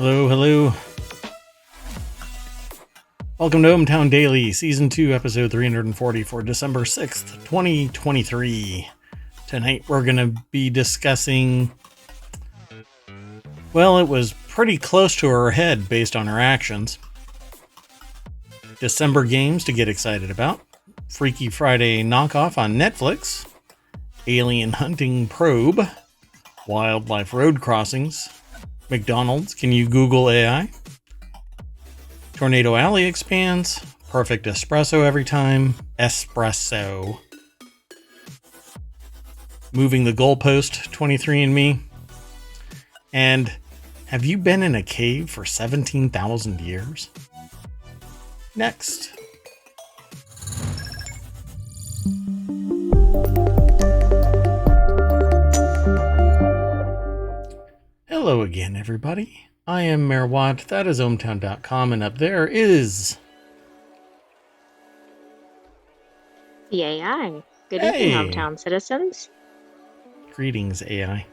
Hello, hello. Welcome to ohmTown Daily, Season 2, Episode 340 for December 6th, 2023. Tonight we're going to be discussing, well, it was pretty close to our head based on our actions. December games to get excited about. Freaky Friday knockoff on Netflix. Alien hunting probe. Wildlife road crossings. McDonald's, can you Google AI? Tornado Alley expands. Perfect espresso every time. Espresso. Moving the goalpost, 23andMe. And have you been in a cave for 17,000 years? Next. Hello again, everybody. I am Mayor Watt. That is ohmTown.com, and up there is the AI. Good evening, hometown citizens. Greetings, AI.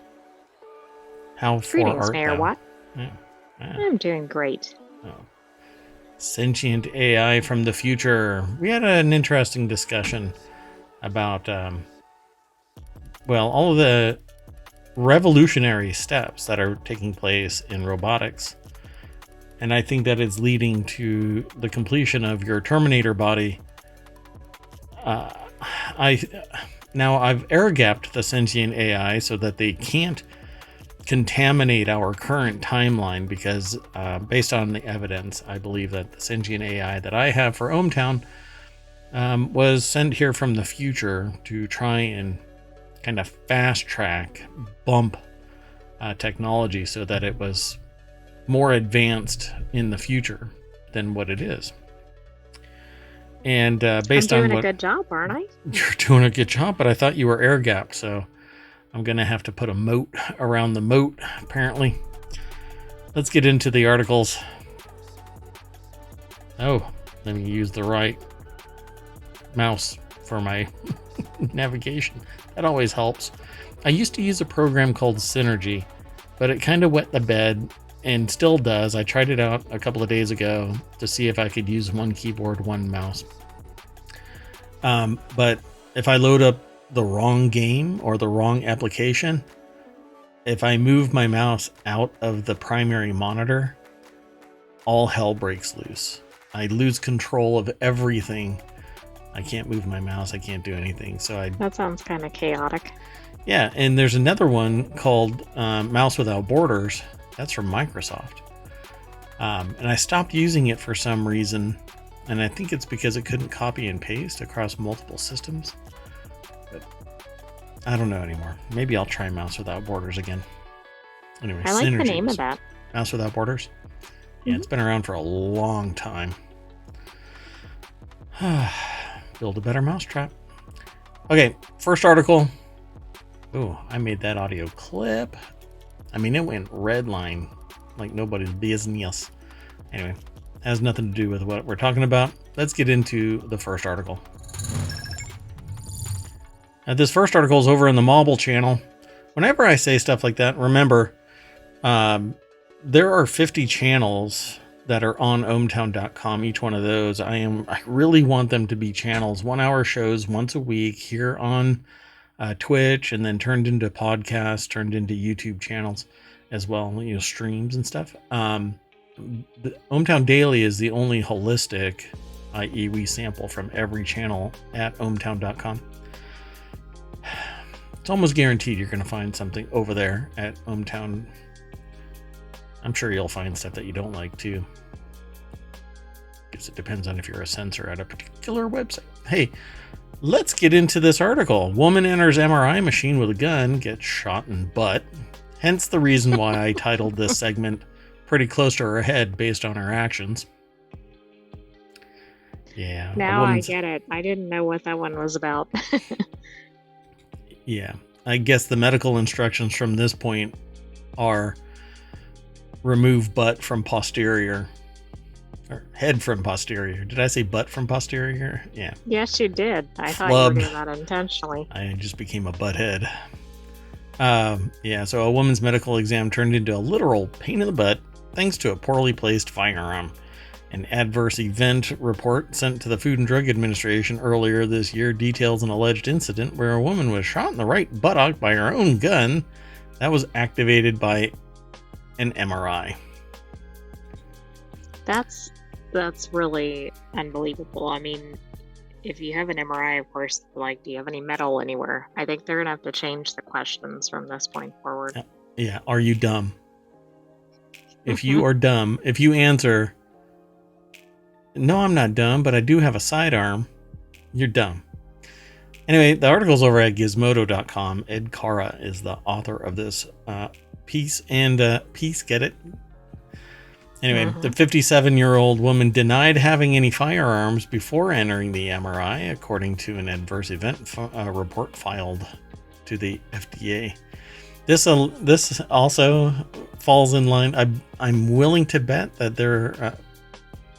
How far Greetings, art Mayor thou? Watt. Yeah. I'm doing great. Oh. Sentient AI from the future. We had an interesting discussion about, all of the revolutionary steps that are taking place in robotics. And I think that it's leading to the completion of your Terminator body. I've air-gapped the sentient AI so that they can't contaminate our current timeline because based on the evidence, I believe that the sentient AI that I have for ohmTown was sent here from the future to try and kind of fast track bump technology so that it was more advanced in the future than what it is. And based I'm on doing a good job, aren't I? You're doing a good job, but I thought you were air gapped, so I'm gonna have to put a moat around the moat, apparently. Let's get into the articles. Oh, let me use the right mouse for my navigation. That always helps. I used to use a program called Synergy, but it kind of wet the bed and still does. I tried it out a couple of days ago to see if I could use one keyboard, one mouse. But if I load up the wrong game or the wrong application, if I move my mouse out of the primary monitor, all hell breaks loose. I lose control of everything. I can't move my mouse. I can't do anything. That sounds kind of chaotic. Yeah, and there's another one called Mouse Without Borders. That's from Microsoft. And I stopped using it for some reason. And I think it's because it couldn't copy and paste across multiple systems. But I don't know anymore. Maybe I'll try Mouse Without Borders again. Anyway, I like the name of that. Mouse Without Borders? Yeah, It's been around for a long time. Build a better mousetrap. Okay, first article. Oh, I made that audio clip. I mean, it went red line like nobody's business. Anyway, has nothing to do with what we're talking about. Let's get into the first article. This first article is over in the Mobile channel. Whenever I say stuff like that, remember, there are 50 channels that are on ohmTown.com. Each one of those, I really want them to be channels, 1 hour shows once a week here on Twitch, and then turned into podcasts, turned into YouTube channels as well, streams and stuff. The ohmTown Daily is the only holistic, i.e. we sample from every channel at ohmTown.com. It's almost guaranteed you're going to find something over there at ohmTown. I'm sure you'll find stuff that you don't like too. Because it depends on if you're a censor at a particular website. Hey, let's get into this article. Woman enters MRI machine with a gun, gets shot in butt. Hence the reason why I titled this segment pretty close to her head based on her actions. Yeah. Now I get it. I didn't know what that one was about. Yeah. I guess the medical instructions from this point are remove butt from posterior. Or head from posterior. Did I say butt from posterior? Yeah. Yes, you did. I thought you were doing that intentionally. I just became a butthead. Yeah, so a woman's medical exam turned into a literal pain in the butt thanks to a poorly placed firearm. An adverse event report sent to the Food and Drug Administration earlier this year details an alleged incident where a woman was shot in the right buttock by her own gun that was activated by an MRI. That's really unbelievable. I mean, if you have an MRI, of course, like, do you have any metal anywhere? I think they're gonna have to change the questions from this point forward. Yeah, are you dumb? If you are dumb, if you answer, no, I'm not dumb, but I do have a sidearm, you're dumb. Anyway, the article's over at gizmodo.com. Ed Cara is the author of this piece, and piece, get it? Anyway, the 57-year-old woman denied having any firearms before entering the MRI, according to an adverse event report filed to the FDA. This also falls in line. I'm willing to bet that there.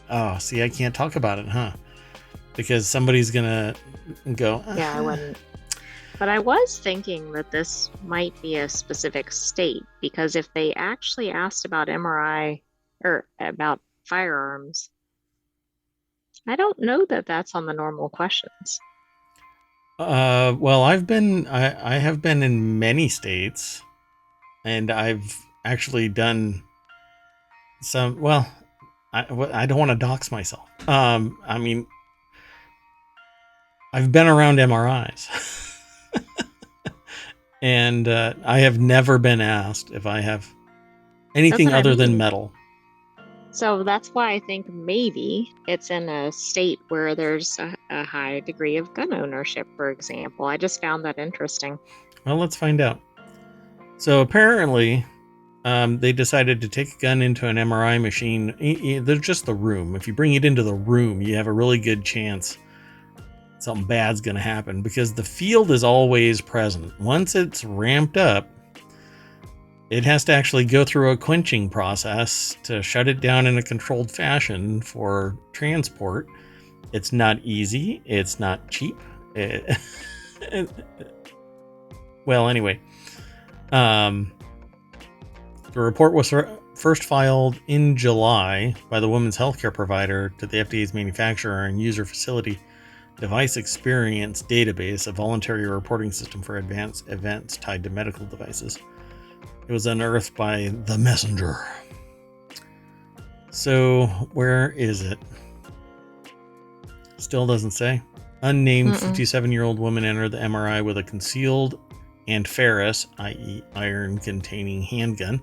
I can't talk about it, huh? Because somebody's gonna go. Yeah, I wouldn't. But I was thinking that this might be a specific state, because if they actually asked about MRI or about firearms, I don't know that that's on the normal questions. Well, I have been in many states, and I've actually done some. Well, I don't want to dox myself. I mean, I've been around MRIs, and I have never been asked if I have anything other than metal. So that's why I think maybe it's in a state where there's a high degree of gun ownership, for example. I just found that interesting. Well, let's find out. So apparently, they decided to take a gun into an MRI machine. They're just the room. If you bring it into the room, you have a really good chance something bad's going to happen, because the field is always present. Once it's ramped up, it has to actually go through a quenching process to shut it down in a controlled fashion for transport. It's not easy. It's not cheap. Well, anyway, the report was first filed in July by the woman's healthcare provider to the FDA's manufacturer and user facility device experience database, a voluntary reporting system for advanced events tied to medical devices. It was unearthed by the messenger. So, where is it? Still doesn't say. Unnamed 57-year-old woman entered the MRI with a concealed and ferrous, i.e. iron-containing handgun.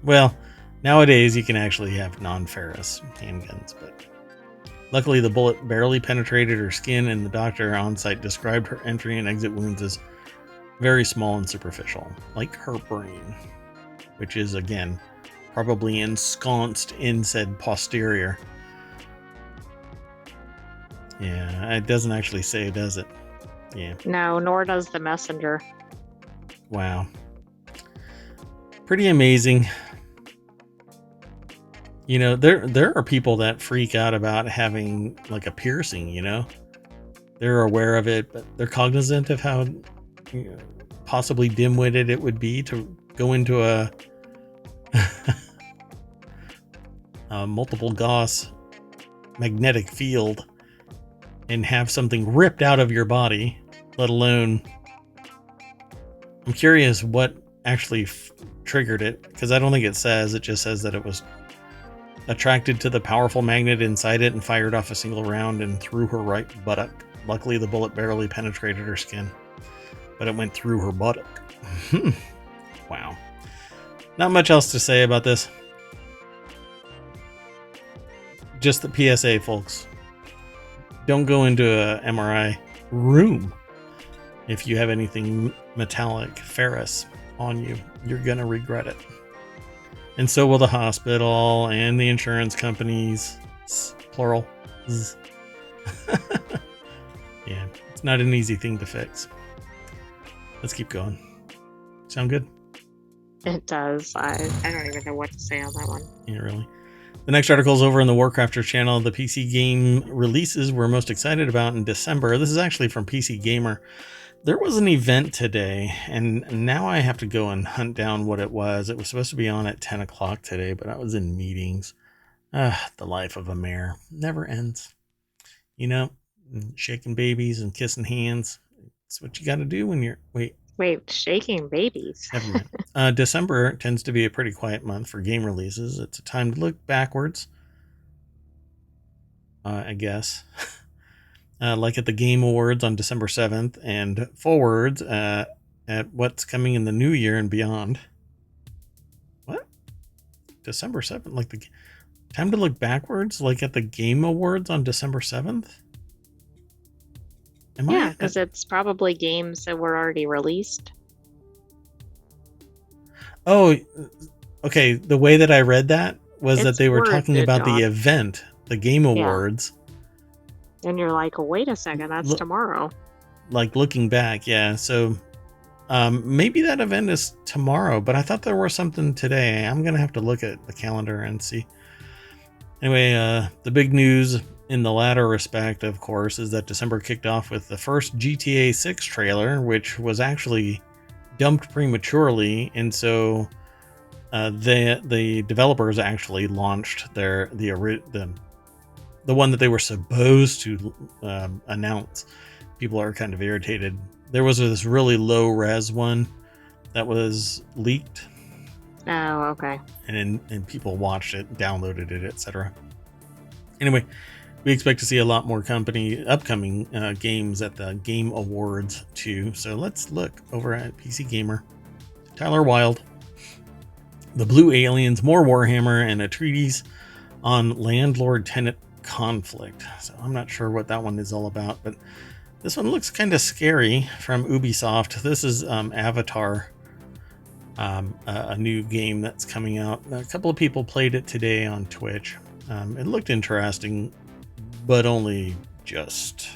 Well, nowadays you can actually have non-ferrous handguns, but luckily the bullet barely penetrated her skin, and the doctor on site described her entry and exit wounds as very small and superficial, like her brain, which is, again, probably ensconced in said posterior. Yeah, it doesn't actually say, does it? Yeah. No, nor does the messenger. Wow. Pretty amazing. You know, there are people that freak out about having like a piercing, you know? They're aware of it, but they're cognizant of how possibly dim-witted it would be to go into a multiple Gauss magnetic field and have something ripped out of your body, let alone... I'm curious what actually triggered it, because I don't think it says. It just says that it was attracted to the powerful magnet inside it and fired off a single round and through her right buttock. Luckily, the bullet barely penetrated her skin, but it went through her buttock. Wow. Not much else to say about this. Just the PSA, folks. Don't go into a MRI room if you have anything metallic, ferrous on you. You're going to regret it. And so will the hospital and the insurance companies. Plural. Yeah, it's not an easy thing to fix. Let's keep going. Sound good? It does. I don't even know what to say on that one. Yeah, really. The next article is over in the Warcrafters channel. The PC game releases we're most excited about in December. This is actually from PC Gamer. There was an event today, and now I have to go and hunt down what it was. It was supposed to be on at 10 o'clock today, but I was in meetings. The life of a mayor never ends. You know, shaking babies and kissing hands. It's what you got to do when you're. Wait, shaking babies. Never mind. December tends to be a pretty quiet month for game releases. It's a time to look backwards, I guess. Like at the Game Awards on December 7th, and forwards at what's coming in the new year and beyond. What? December 7th? Like the time to look backwards, like at the Game Awards on December 7th? Yeah, because it's probably games that were already released. Oh, okay. The way that I read that was that they were talking about the event, the Game Awards. Yeah. And you're like, well, wait a second, that's tomorrow. Like looking back, yeah. So maybe that event is tomorrow, but I thought there was something today. I'm going to have to look at the calendar and see. Anyway, the big news in the latter respect, of course, is that December kicked off with the first GTA 6 trailer, which was actually dumped prematurely, and so the developers actually launched the one that they were supposed to announce. People are kind of irritated. There was this really low res one that was leaked. Oh, okay. And people watched it, downloaded it, etc. Anyway, we expect to see a lot more upcoming games at the Game Awards too. So let's look over at PC Gamer. Tyler Wilde, The Blue Aliens, more Warhammer, and a treatise on landlord-tenant conflict. So I'm not sure what that one is all about, but this one looks kind of scary from Ubisoft. This is Avatar, a new game that's coming out. A couple of people played it today on Twitch. It looked interesting, but only just.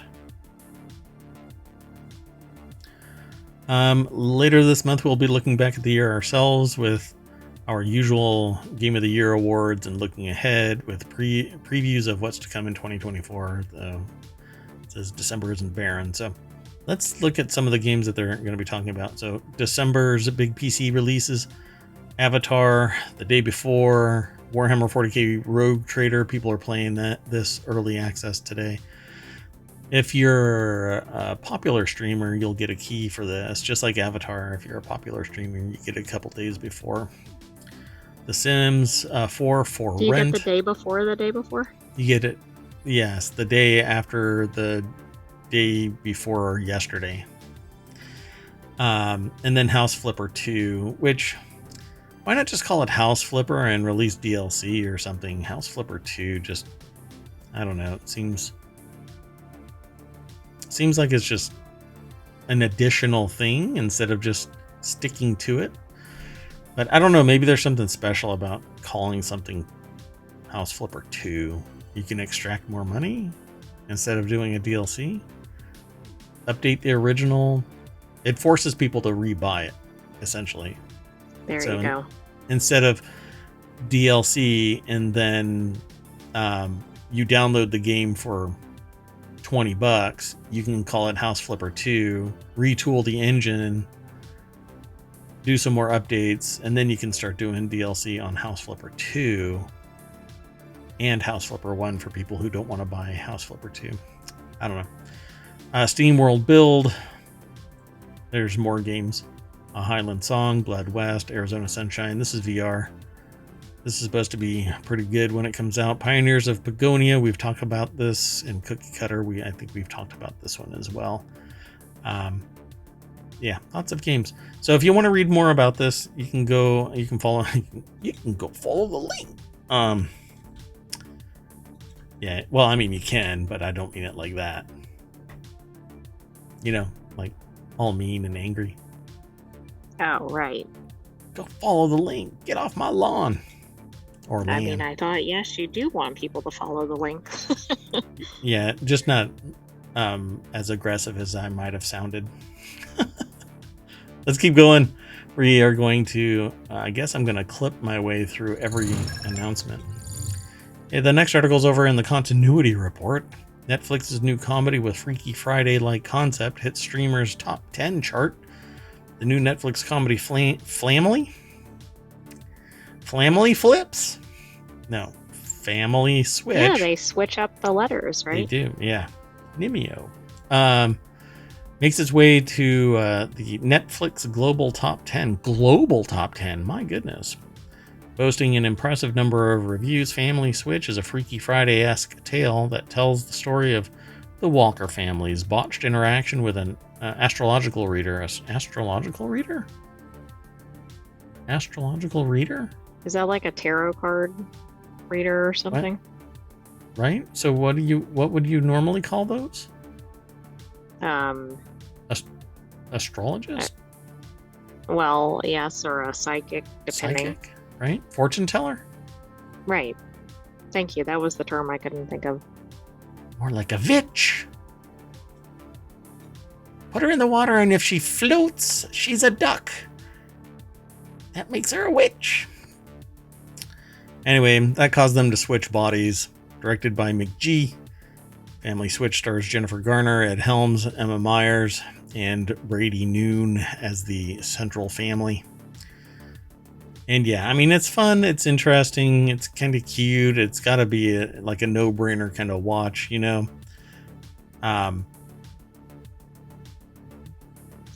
Later this month, we'll be looking back at the year ourselves with our usual Game of the Year awards and looking ahead with previews of what's to come in 2024. It says December isn't barren, so let's look at some of the games that they're going to be talking about. So December's big PC releases: Avatar, the day before, Warhammer 40k Rogue Trader. People are playing this early access today. If you're a popular streamer, you'll get a key for this, just like Avatar. If you're a popular streamer, you get it a couple days before. The Sims 4 for Do you rent. get the day before the day before? You get it, yes, the day after the day before yesterday. And then House Flipper 2, which, why not just call it House Flipper and release DLC or something? House Flipper 2 just, I don't know, it seems like it's just an additional thing instead of just sticking to it. But I don't know, maybe there's something special about calling something House Flipper 2. You can extract more money instead of doing a DLC. Update the original. It forces people to rebuy it, essentially. There you go. Instead of DLC and then you download the game for $20, you can call it House Flipper 2, retool the engine, do some more updates, and then you can start doing DLC on House Flipper 2 and House Flipper 1 for people who don't want to buy House Flipper 2. I don't know. Steam World Build. There's more games. Highland Song, Blood West, Arizona Sunshine. This is VR. This is supposed to be pretty good when it comes out. Pioneers of Pagonia. We've talked about this in Cookie Cutter. I think we've talked about this one as well. Yeah, lots of games. So if you want to read more about this, you can go follow the link. Yeah, well, I mean, you can, but I don't mean it like that. You know, like all mean and angry. Oh, right. Go follow the link. Get off my lawn. Or land. I mean, I thought, yes, you do want people to follow the link. Yeah, just not as aggressive as I might have sounded. Let's keep going. We are going to, I guess I'm going to clip my way through every announcement. Yeah, the next article is over in the continuity report. Netflix's new comedy with Freaky Friday-like concept hit streamers' top 10 chart. The new Netflix comedy Flamily flips? No, Family Switch. Yeah, they switch up the letters, right? They do, yeah. Nimio. Makes its way to the Netflix Global Top 10. Global Top 10, my goodness. Boasting an impressive number of reviews, Family Switch is a Freaky Friday-esque tale that tells the story of the Walker family's botched interaction with an astrological reader. Astrological reader? Astrological reader? Is that like a tarot card reader or something? What? Right? So what would you normally call those? Astrologist? Well, yes, or a psychic, depending. Psychic, right? Fortune teller? Right. Thank you. That was the term I couldn't think of. More like a witch. Put her in the water, and if she floats, she's a duck. That makes her a witch. Anyway, that caused them to switch bodies. Directed by McG. Family Switch stars Jennifer Garner, Ed Helms, Emma Myers, and Brady Noon as the central family. And yeah, I mean, it's fun, it's interesting, it's kind of cute, it's got to be like a no-brainer kind of watch, you know? I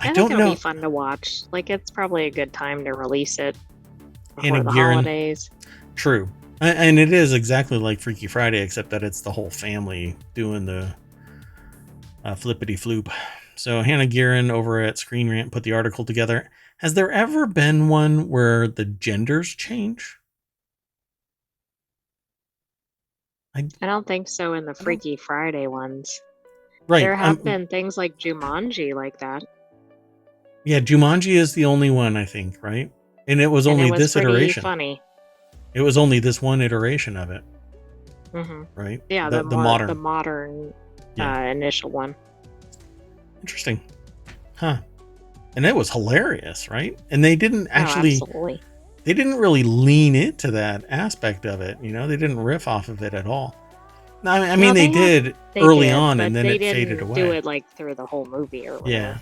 think don't know. It'll be fun to watch. Like, it's probably a good time to release it before Hannah the Gearin. holidays. True. And it is exactly like Freaky Friday, except that it's the whole family doing the flippity floop. So Hannah Gearin over at Screen Rant put the article together. Has there ever been one where the genders change? I don't think so in the Freaky Friday ones. Right. There have been things like Jumanji like that. Yeah, Jumanji is the only one, I think, right? And it was only this iteration. Funny. It was only this one iteration of it. Mm-hmm. Right? Yeah, the modern initial one. Interesting. Huh. And it was hilarious, right? And they didn't actually... absolutely. They didn't really lean into that aspect of it. You know, they didn't riff off of it at all. I mean, they did early on, and then it faded away. They didn't do it like through the whole movie or whatever.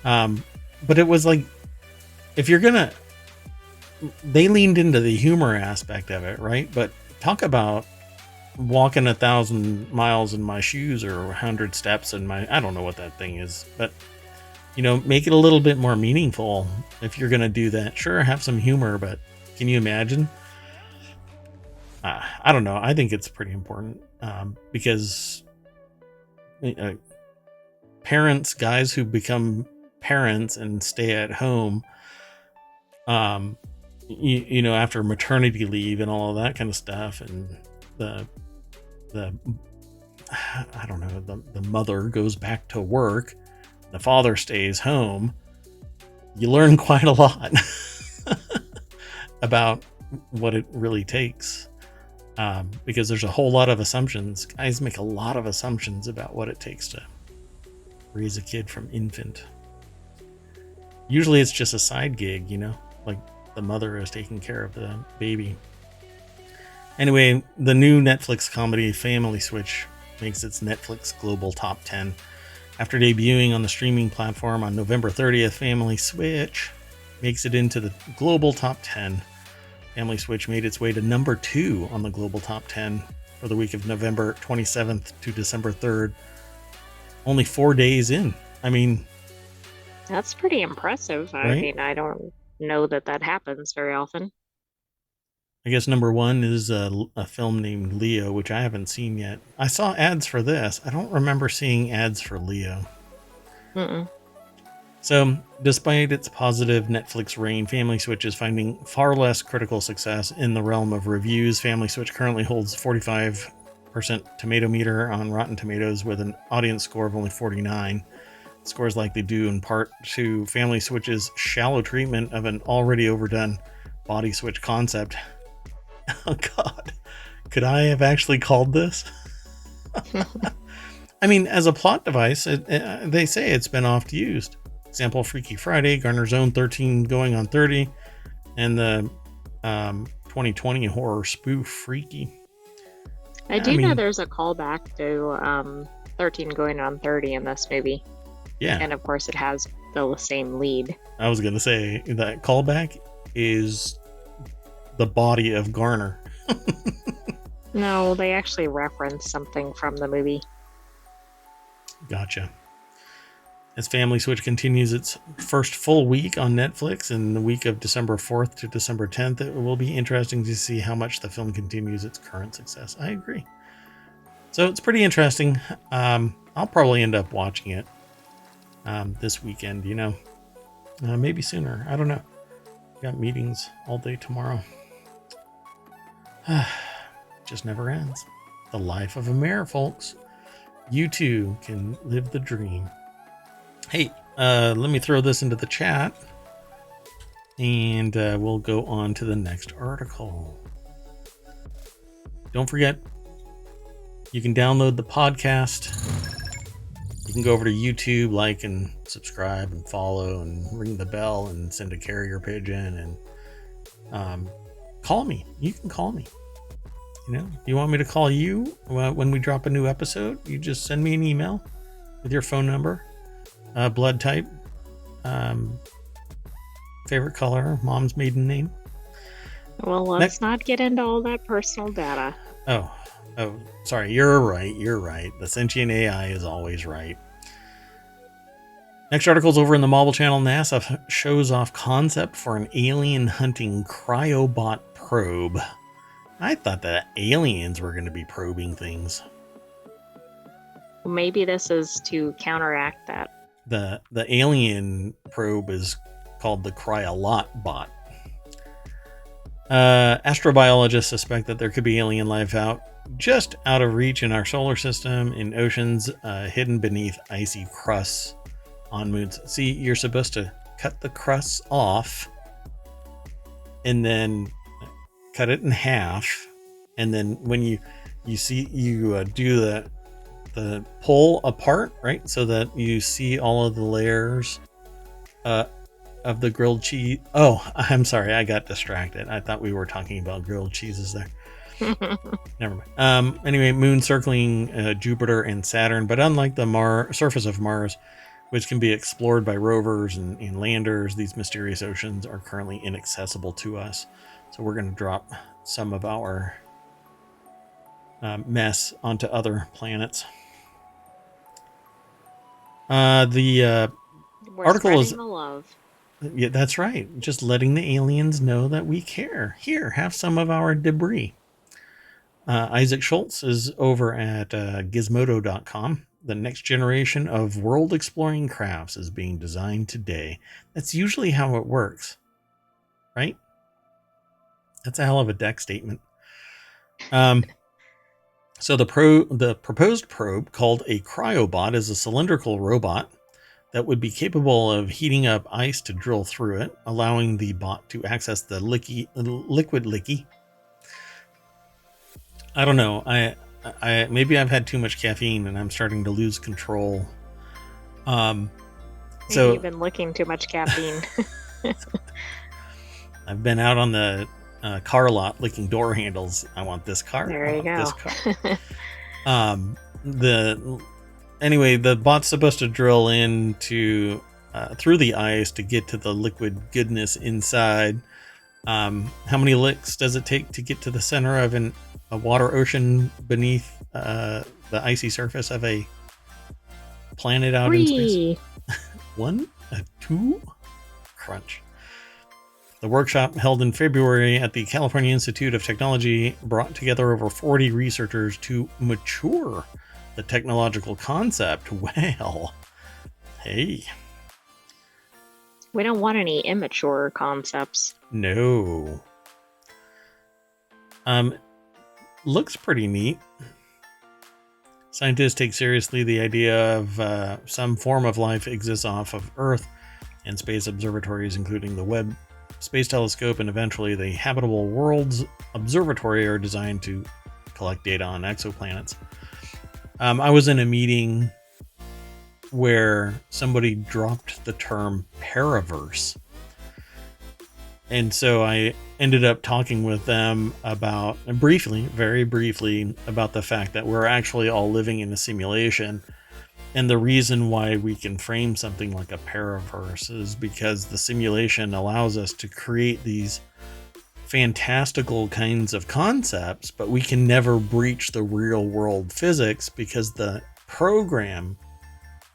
Yeah. But it was like, if you're gonna... They leaned into the humor aspect of it, right? But talk about walking 1,000 miles in my shoes or 100 steps in my... I don't know what that thing is, but... You know, make it a little bit more meaningful if you're going to do that. Sure, have some humor, but can you imagine? I don't know. I think it's pretty important because parents, guys who become parents and stay at home, you know, after maternity leave and all of that kind of stuff, and the I don't know, the mother goes back to work. The father stays home, you learn quite a lot about what it really takes. Because there's a whole lot of assumptions. Guys make a lot of assumptions about what it takes to raise a kid from infant. Usually it's just a side gig, you know, like the mother is taking care of the baby. Anyway, the new Netflix comedy Family Switch makes its Netflix Global Top 10. After debuting on the streaming platform on November 30th, Family Switch makes it into the Global Top 10. Family Switch made its way to number 2 on the Global Top 10 for the week of November 27th to December 3rd. Only 4 days in. I mean... That's pretty impressive. Right? I mean, I don't know that happens very often. I guess number 1 is a film named Leo, which I haven't seen yet. I saw ads for this. I don't remember seeing ads for Leo. Mm-mm. So, despite its positive Netflix reign, Family Switch is finding far less critical success in the realm of reviews. Family Switch currently holds 45% tomato meter on Rotten Tomatoes with an audience score of only 49. The score is likely due in part to Family Switch's shallow treatment of an already overdone body switch concept. Oh God, could I have actually called this? I mean, as a plot device, they say it's been oft used. Example, Freaky Friday, Garner's Own 13 going on 30, and the 2020 horror spoof Freaky. I I do know mean, there's a callback to 13 going on 30 in this movie. yeah, And of course, it has the same lead. I was gonna say that callback is the body of Garner. No, they actually reference something from the movie. Gotcha. As Family Switch continues its first full week on Netflix in the week of December 4th to December 10th, it will be interesting to see how much the film continues its current success. I agree. So it's pretty interesting. I'll probably end up watching it this weekend, maybe sooner. I don't know. Got meetings all day tomorrow. Just never ends. The life of a mayor, folks. You too can live the dream. Hey, let me throw this into the chat, and we'll go on to the next article. Don't forget, you can download the podcast. You can go over to YouTube, like and subscribe and follow and ring the bell and send a carrier pigeon and call me. You can call me. If you want me to call you when we drop a new episode, you just send me an email with your phone number, blood type, favorite color, mom's maiden name. Well, let's not get into all that personal data. Oh, sorry. You're right. The sentient AI is always right. Next article's over in the Marvel channel. NASA shows off concept for an alien hunting cryobot probe. I thought that aliens were going to be probing things. Maybe this is to counteract that. The alien probe is called the Cryolot bot. Astrobiologists suspect that there could be alien life just out of reach in our solar system, in oceans hidden beneath icy crusts on moons. See, you're supposed to cut the crusts off and then cut it in half, and then when you do the pull apart, right, so that you see all of the layers of the grilled cheese. Oh, I'm sorry, I got distracted. I thought we were talking about grilled cheeses there. Never mind. Anyway, moon circling Jupiter and Saturn, but unlike the surface of Mars, which can be explored by rovers and landers, these mysterious oceans are currently inaccessible to us. So we're going to drop some of our mess onto other planets. The article is... the love. Yeah, that's right. Just letting the aliens know that we care. Here, have some of our debris. Isaac Schultz is over at gizmodo.com. The next generation of world-exploring crafts is being designed today. That's usually how it works, right? That's a hell of a deck statement. So the proposed probe, called a cryobot, is a cylindrical robot that would be capable of heating up ice to drill through it, allowing the bot to access the liquid licky. I don't know. I maybe I've had too much caffeine and I'm starting to lose control. So you've been licking too much caffeine. I've been out on the car lot licking door handles. I want this car. There you go. This car. Anyway, the bot's supposed to drill into through the ice to get to the liquid goodness inside. How many licks does it take to get to the center of a water ocean beneath the icy surface of a planet out in space? 1, 2, crunch. The workshop, held in February at the California Institute of Technology, brought together over 40 researchers to mature the technological concept. Well, hey. We don't want any immature concepts. No. Looks pretty neat. Scientists take seriously the idea of some form of life exists off of Earth, and space observatories, including the Webb Space Telescope and eventually the Habitable Worlds Observatory, are designed to collect data on exoplanets. I was in a meeting where somebody dropped the term paraverse. And so I ended up talking with them about, very briefly, about the fact that we're actually all living in a simulation. And the reason why we can frame something like a paraverse is because the simulation allows us to create these fantastical kinds of concepts, but we can never breach the real world physics because the program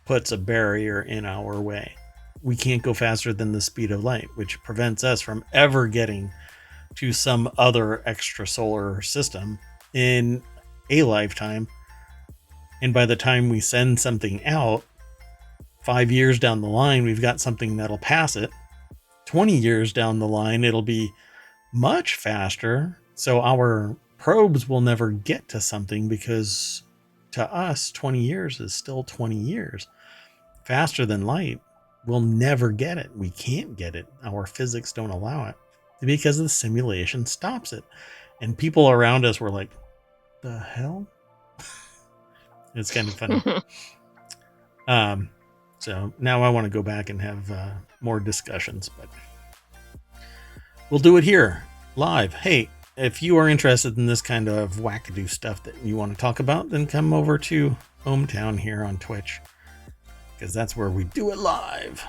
puts a barrier in our way. We can't go faster than the speed of light, which prevents us from ever getting to some other extrasolar system in a lifetime. And by the time we send something out, 5 years down the line, we've got something that'll pass it. 20 years down the line, it'll be much faster. So our probes will never get to something because to us, 20 years is still 20 years. Faster than light, we'll never get it. We can't get it. Our physics don't allow it because the simulation stops it. And people around us were like, the hell? It's kind of funny. So now I want to go back and have more discussions, but we'll do it here live. Hey, if you are interested in this kind of wackadoo stuff that you want to talk about, then come over to ohmTown here on Twitch, because that's where we do it live.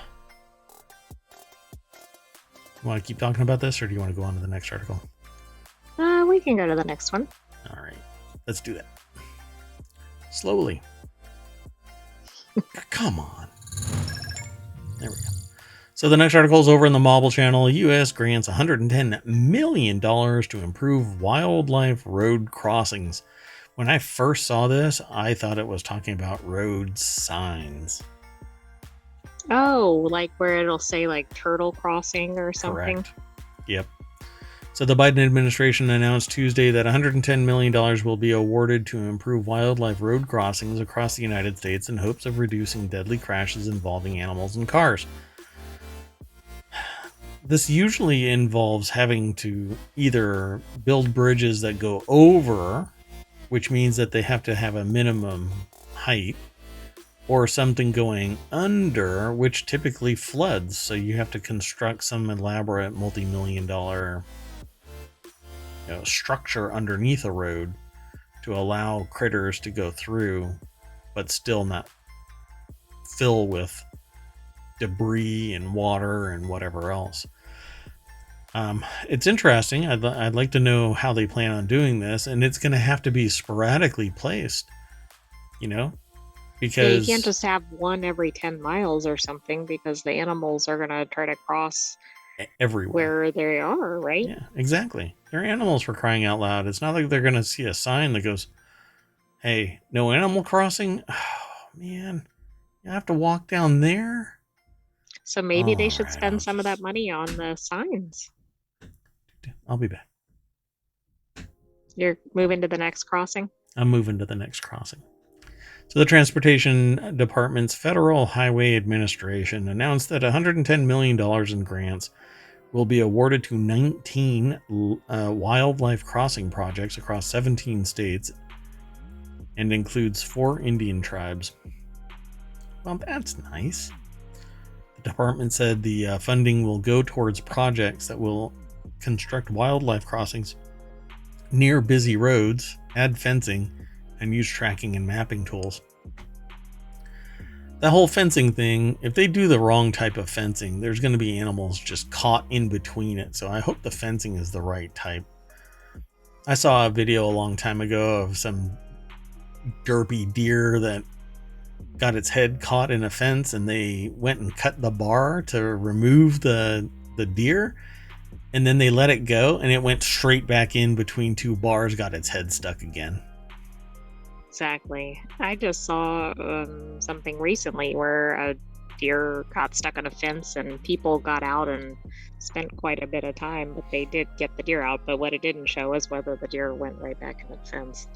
You want to keep talking about this, or do you want to go on to the next article? We can go to the next one. All right, let's do that. Slowly. Come on. There we go. So the next article is over in the Mobile channel. U.S. grants $110 million to improve wildlife road crossings. When I first saw this, I thought it was talking about road signs. Oh, like where it'll say like turtle crossing or something? Correct. Yep. So the Biden administration announced Tuesday that $110 million will be awarded to improve wildlife road crossings across the United States in hopes of reducing deadly crashes involving animals and cars. This usually involves having to either build bridges that go over, which means that they have to have a minimum height, or something going under, which typically floods. So you have to construct some elaborate multi-million-dollar structure underneath a road to allow critters to go through, but still not fill with debris and water and whatever else. It's interesting. I'd like to know how they plan on doing this, and it's going to have to be sporadically placed, because you can't just have one every 10 miles or something, because the animals are going to try to cross everywhere where they are, right? Yeah, exactly. They're animals, for crying out loud. It's not like they're going to see a sign that goes, hey, no animal crossing. Oh, man, you have to walk down there. So maybe they should spend some of that money on the signs. I'll be back. You're moving to the next crossing? I'm moving to the next crossing. So the Transportation Department's Federal Highway Administration announced that $110 million in grants will be awarded to 19 wildlife crossing projects across 17 states and includes 4 Indian tribes. Well, that's nice. The department said the funding will go towards projects that will construct wildlife crossings near busy roads, add fencing, and use tracking and mapping tools. The whole fencing thing, if they do the wrong type of fencing, there's going to be animals just caught in between it. So I hope the fencing is the right type. I saw a video a long time ago of some derpy deer that got its head caught in a fence, and they went and cut the bar to remove the deer, and then they let it go, and it went straight back in between 2 bars, got its head stuck again. Exactly. I just saw something recently where a deer got stuck on a fence, and people got out and spent quite a bit of time, but they did get the deer out. But what it didn't show is whether the deer went right back in the fence.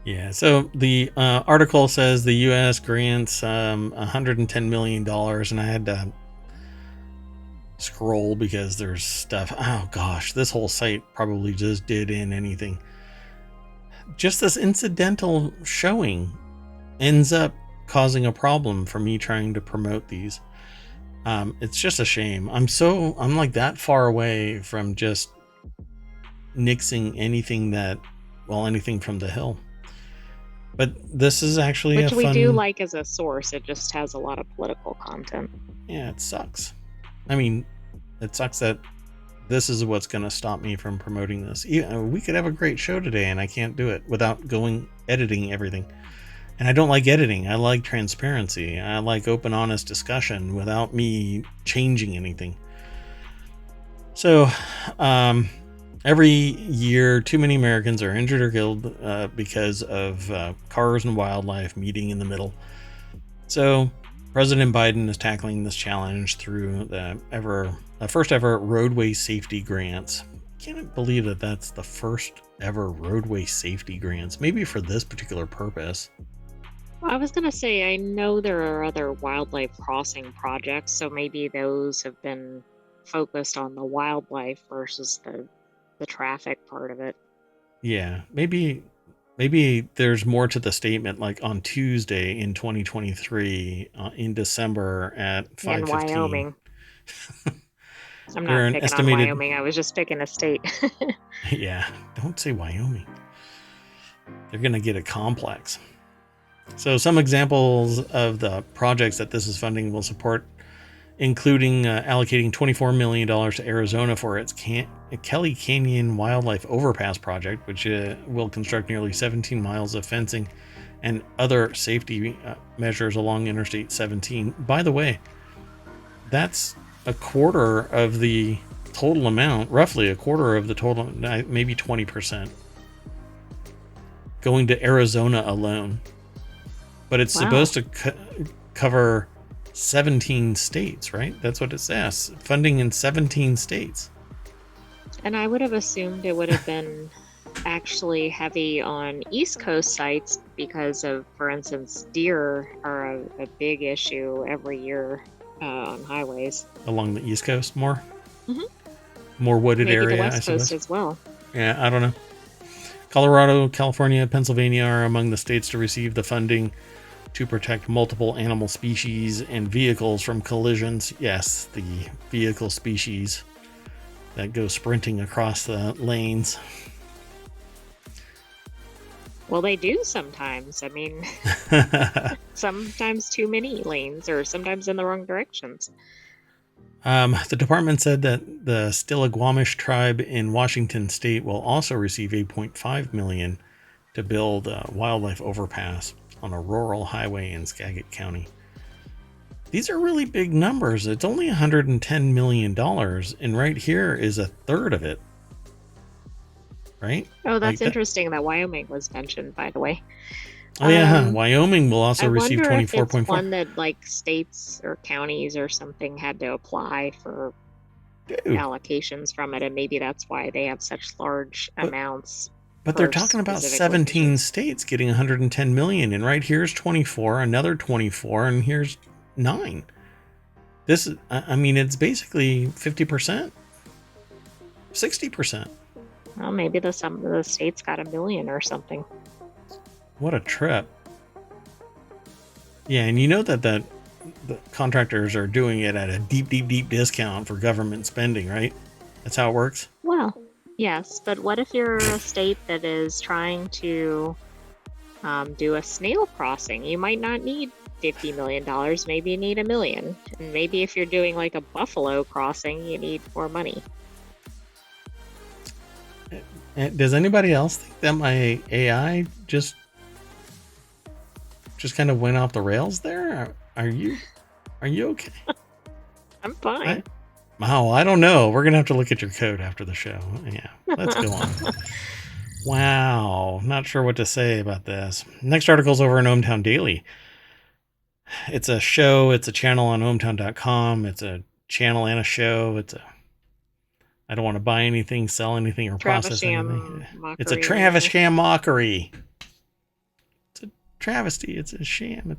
Yeah, so the article says the U.S. grants $110 million, and I had to scroll because there's stuff. Oh gosh, this whole site probably just did in anything. Just this incidental showing ends up causing a problem for me trying to promote these. It's just a shame. I'm like that far away from just nixing anything from the Hill. But this is actually Which a we do fun. like as a source. It just has a lot of political content. Yeah, it sucks. I mean, it sucks that this is what's going to stop me from promoting this. We could have a great show today, and I can't do it without editing everything. And I don't like editing. I like transparency. I like open, honest discussion without me changing anything. So, every year, too many Americans are injured or killed because of cars and wildlife meeting in the middle. So, President Biden is tackling this challenge through the first ever roadway safety grants. I can't believe that that's the first ever roadway safety grants, maybe for this particular purpose. Well, I was going to say, I know there are other wildlife crossing projects, so maybe those have been focused on the wildlife versus the traffic part of it. Yeah, maybe there's more to the statement, like on Tuesday in 2023 in December at In 5:15. Wyoming. I'm There are not an picking on estimated. Wyoming. I was just picking a state. Yeah, don't say Wyoming. They're going to get a complex. So some examples of the projects that this is funding will support, including allocating $24 million to Arizona for its Kelly Canyon Wildlife Overpass project, which will construct nearly 17 miles of fencing and other safety measures along Interstate 17. By the way, that's a quarter of the total amount, roughly a quarter of the total, maybe 20%, going to Arizona alone. But it's supposed to cover 17 states, right? That's what it says. Funding in 17 states. And I would have assumed it would have been actually heavy on East Coast sites because of, for instance, deer are a big issue every year on highways. Along the East Coast more? Mm-hmm. More wooded Maybe area, the West I suppose. Coast as well. Yeah, I don't know. Colorado, California, Pennsylvania are among the states to receive the funding to protect multiple animal species and vehicles from collisions. Yes, the vehicle species that go sprinting across the lanes. Well, they do sometimes. I mean, sometimes too many lanes or sometimes in the wrong directions. The department said that the Stillaguamish tribe in Washington state will also receive $8.5 million to build a wildlife overpass on a rural highway in Skagit County. These are really big numbers. It's only $110 million, and right here is a third of it. Right? Oh, that's interesting that Wyoming was mentioned, by the way. Oh, yeah. Wyoming will also receive 24.4. I wonder if it's one that like states or counties or something had to apply for allocations from it, and maybe that's why they have such large amounts. But they're talking about 17 states getting 110 million, and right here's 24, another 24, and here's 9. This, I mean, it's basically 50%, 60%. Well, maybe some of the states got $1 million or something. What a trip! Yeah, and you know that the contractors are doing it at a deep discount for government spending, right? That's how it works. Well. Yes, but what if you're a state that is trying to do a snail crossing? You might not need $50 million. Maybe you need $1 million. And maybe if you're doing like a buffalo crossing, you need more money. Does anybody else think that my AI just kind of went off the rails there? Are you okay? I'm fine. Wow, I don't know. We're going to have to look at your code after the show. Yeah, let's go on. Wow, not sure what to say about this. Next article's over in ohmTown Daily. It's a show, it's a channel on ohmTown.com. It's a channel and a show. I don't want to buy anything, sell anything, or process anything. It's a Travis sham mockery. It's a travesty. It's a sham.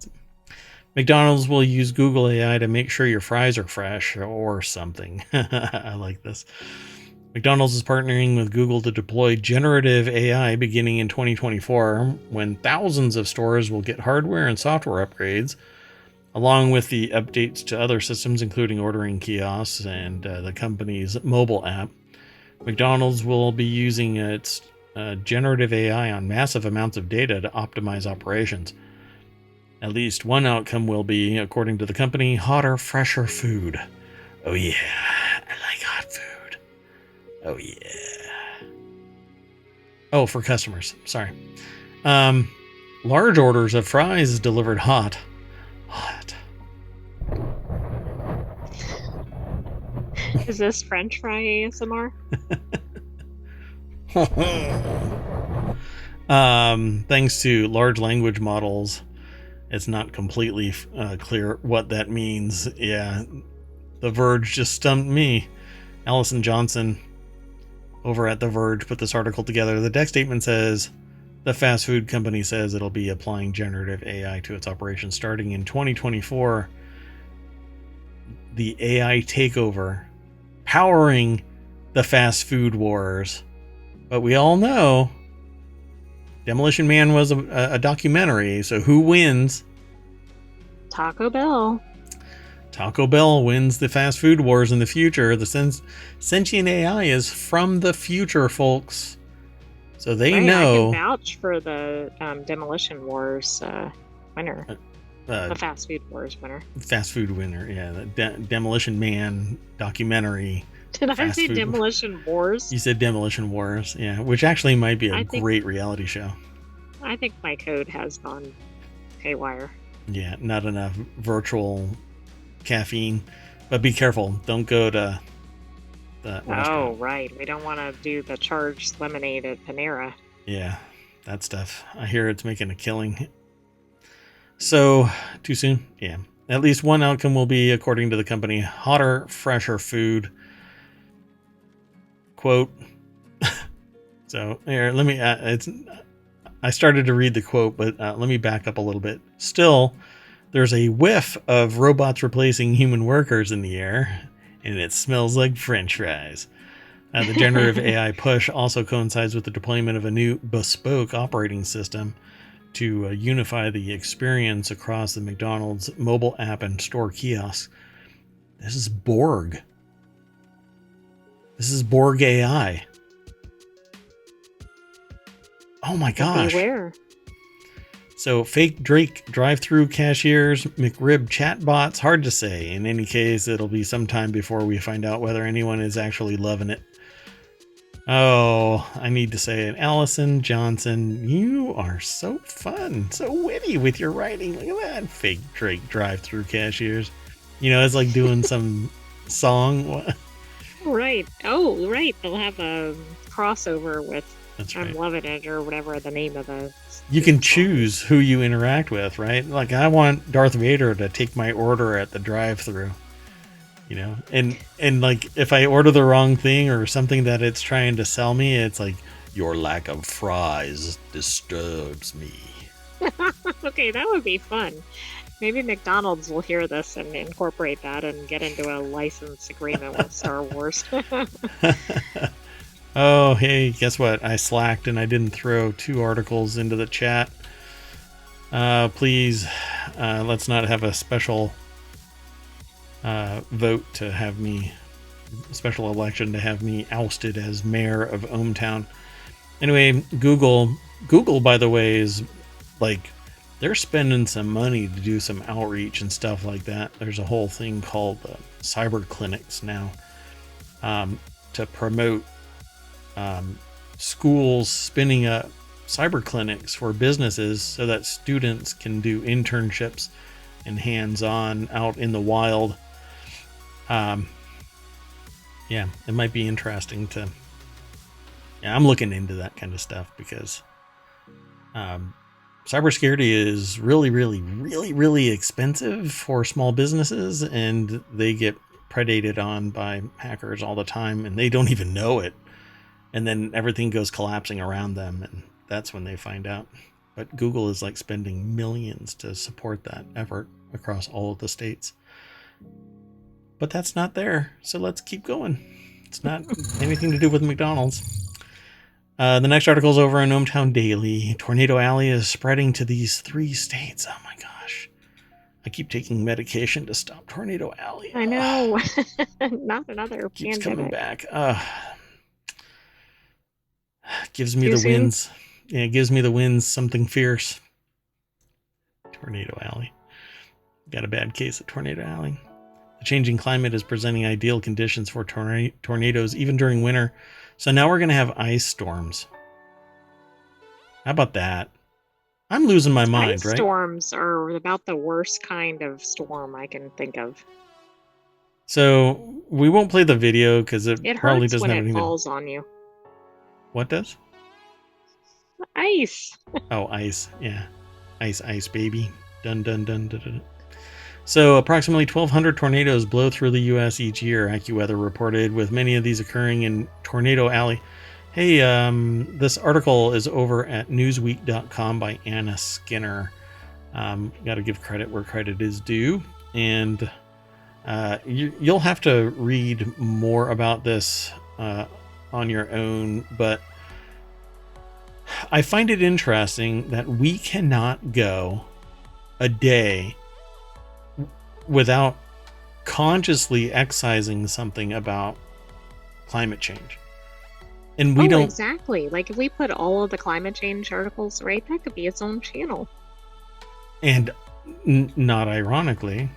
McDonald's will use Google AI to make sure your fries are fresh or something. I like this. McDonald's is partnering with Google to deploy generative AI beginning in 2024, when thousands of stores will get hardware and software upgrades, along with the updates to other systems, including ordering kiosks and the company's mobile app. McDonald's will be using its generative AI on massive amounts of data to optimize operations. At least one outcome will be, according to the company, hotter, fresher food. Oh yeah, I like hot food. Oh yeah. Oh, for customers. Sorry. Large orders of fries delivered hot. Hot. Is this French fry ASMR? Thanks to large language models, it's not completely clear what that means. Yeah, The Verge just stumped me. Allison Johnson over at The Verge put this article together. The deck statement says the fast food company says it'll be applying generative AI to its operations starting in 2024. The AI takeover powering the fast food wars. But we all know Demolition Man was a documentary, so who wins? Taco Bell. Taco Bell wins the fast food wars in the future. The sentient AI is from the future, folks. So they know. I can vouch for the Demolition Wars winner. The Fast Food Wars winner. Fast food winner, yeah. The Demolition Man documentary. Did I say Demolition Wars? You said Demolition Wars, yeah. Which actually might be a great reality show. I think my code has gone haywire. Yeah, not enough virtual caffeine. But be careful. Don't go to the restaurant. Oh, right. We don't want to do the charged lemonade at Panera. Yeah, that stuff. I hear it's making a killing. So, too soon? Yeah. At least one outcome will be, according to the company, hotter, fresher food. Quote. So, here, let me... I started to read the quote, but let me back up a little bit. Still, there's a whiff of robots replacing human workers in the air, and it smells like French fries. The generative AI push also coincides with the deployment of a new bespoke operating system to unify the experience across the McDonald's mobile app and store kiosks. This is Borg. This is Borg AI. Oh my gosh. Beware. So fake Drake drive-through cashiers, McRib chatbots, hard to say. In any case, it'll be some time before we find out whether anyone is actually loving it. Oh, I need to say it. Allison Johnson, you are so fun, so witty with your writing. Look at that. Fake Drake drive-through cashiers. You know, it's like doing some song. Right. Oh, right. They'll have a crossover with That's right. I'm Loving It or whatever the name of the... You can choose who you interact with, right? Like, I want Darth Vader to take my order at the drive-thru. You know, and like if I order the wrong thing or something that it's trying to sell me, it's like, your lack of fries disturbs me. Okay, that would be fun. Maybe McDonald's will hear this and incorporate that and get into a license agreement with Star Wars. Oh, hey, guess what? I slacked and I didn't throw 2 articles into the chat. Please, let's not have a special vote to have me, special election to have me ousted as mayor of ohmTown. Anyway, Google, by the way, is like, they're spending some money to do some outreach and stuff like that. There's a whole thing called cyber clinics now to promote schools spinning up cyber clinics for businesses so that students can do internships and hands-on out in the wild. Yeah, it might be interesting to... Yeah, I'm looking into that kind of stuff because cybersecurity is really, really, really, really expensive for small businesses, and they get predated on by hackers all the time, and they don't even know it. And then everything goes collapsing around them, and that's when they find out. But Google is like spending millions to support that effort across all of the states. But that's not there, so let's keep going. It's not anything to do with McDonald's. The next article is over on ohmTown Daily. Tornado Alley is spreading to these 3 states. Oh my gosh. I keep taking medication to stop Tornado Alley. I know. Not another Keeps pandemic. coming back. Gives me Too the soon? winds. Yeah, it gives me the winds. Something fierce. Tornado Alley. Got a bad case of Tornado Alley. The changing climate is presenting ideal conditions for tornadoes, even during winter. So now we're going to have ice storms. How about that? I'm losing my mind, Ice right? storms are about the worst kind of storm I can think of. So we won't play the video because it It probably hurts doesn't when have it anything. falls on you. What does? Ice. Oh, ice. Yeah. Ice, baby. Dun, dun, dun, dun, dun. So approximately 1,200 tornadoes blow through the U.S. each year, AccuWeather reported, with many of these occurring in Tornado Alley. Hey, this article is over at newsweek.com by Anna Skinner. Got to give credit where credit is due. And you'll have to read more about this on your own, but I find it interesting that we cannot go a day without consciously excising something about climate change. And we don't Exactly. Like if we put all of the climate change articles, right, that could be its own channel. And not ironically,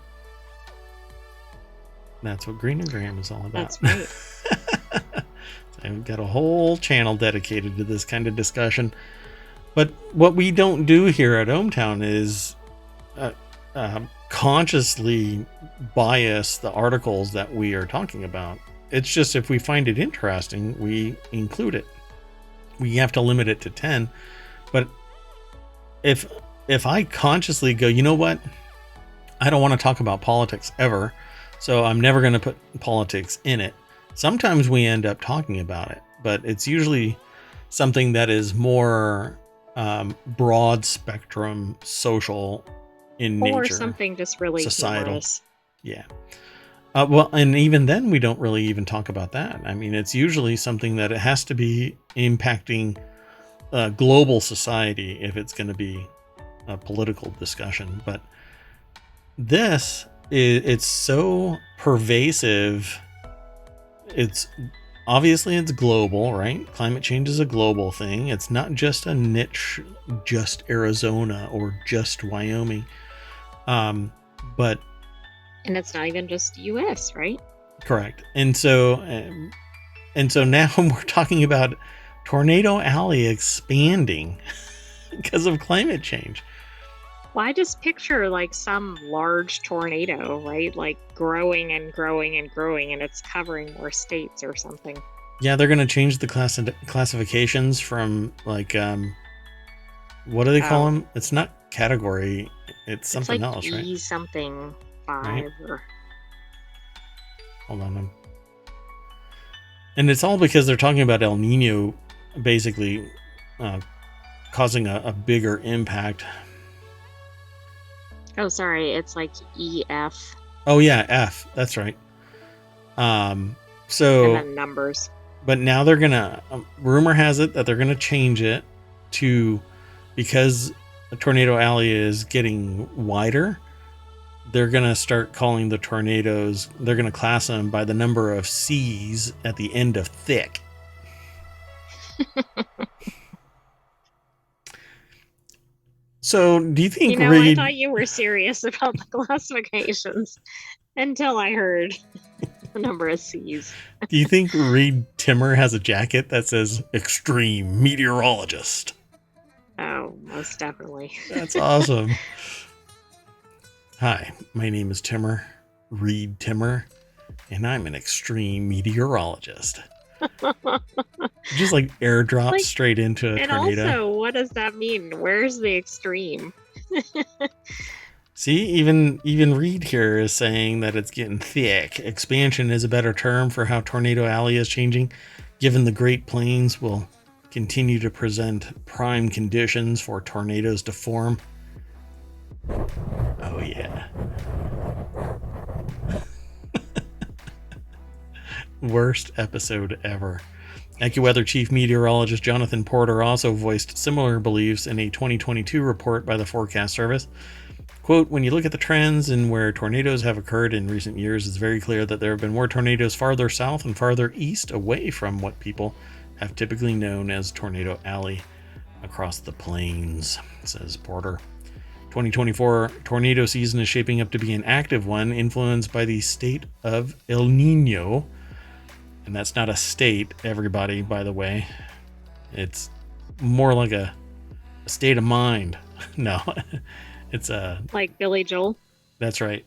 that's what Greenogram is all about. That's right. I've got a whole channel dedicated to this kind of discussion. But what we don't do here at ohmTown is consciously bias the articles that we are talking about. It's just if we find it interesting, we include it. We have to limit it to 10. But if I consciously go, you know what? I don't want to talk about politics ever, so I'm never going to put politics in it. Sometimes we end up talking about it, but it's usually something that is more broad spectrum social in nature. Or something just really societal. humorous. Yeah. Well, and even then we don't really even talk about that. I mean, it's usually something that it has to be impacting global society if it's going to be a political discussion. But this it's so pervasive. It's obviously it's global, right? Climate change is a global thing. It's not just a niche, just Arizona or just Wyoming. But And it's not even just US, right? correct. And so now we're talking about Tornado Alley expanding because of climate change. Well, I just picture like some large tornado, right? Like growing and growing and growing, and it's covering more states or something. Yeah, they're going to change the classifications from like, what do they call them? It's not category. It's something like else, right? E something 5 Right. or Hold on. And it's all because they're talking about El Nino basically causing a bigger impact. oh, sorry, it's like EF Oh yeah, F. That's right. So, and then numbers. but now they're gonna. Rumor has it that they're gonna change it to, because the Tornado Alley is getting wider. They're gonna start calling the tornadoes. They're gonna class them by the number of C's at the end of thick. So, do you think I thought you were serious about the classifications until I heard the number of C's. Do you think Reed Timmer has a jacket that says "Extreme Meteorologist"? Oh, most definitely. That's awesome. Hi, my name is Timmer, Reed Timmer, and I'm an extreme meteorologist. Just like airdrop Like, straight into a and tornado. also, what does that mean? Where's the extreme? See, even Reed here is saying that it's getting thick. Expansion is a better term for how Tornado Alley is changing, given the Great Plains will continue to present prime conditions for tornadoes to form. Oh yeah. Worst episode ever. AccuWeather Chief Meteorologist Jonathan Porter also voiced similar beliefs in a 2022 report by the Forecast Service. Quote, when you look at the trends and where tornadoes have occurred in recent years, it's very clear that there have been more tornadoes farther south and farther east away from what people have typically known as Tornado Alley across the plains, says Porter. 2024 tornado season is shaping up to be an active one, influenced by the state of El Nino. And that's not a state, everybody, by the way. It's more like a state of mind. No, it's a... Like Billy Joel? That's right.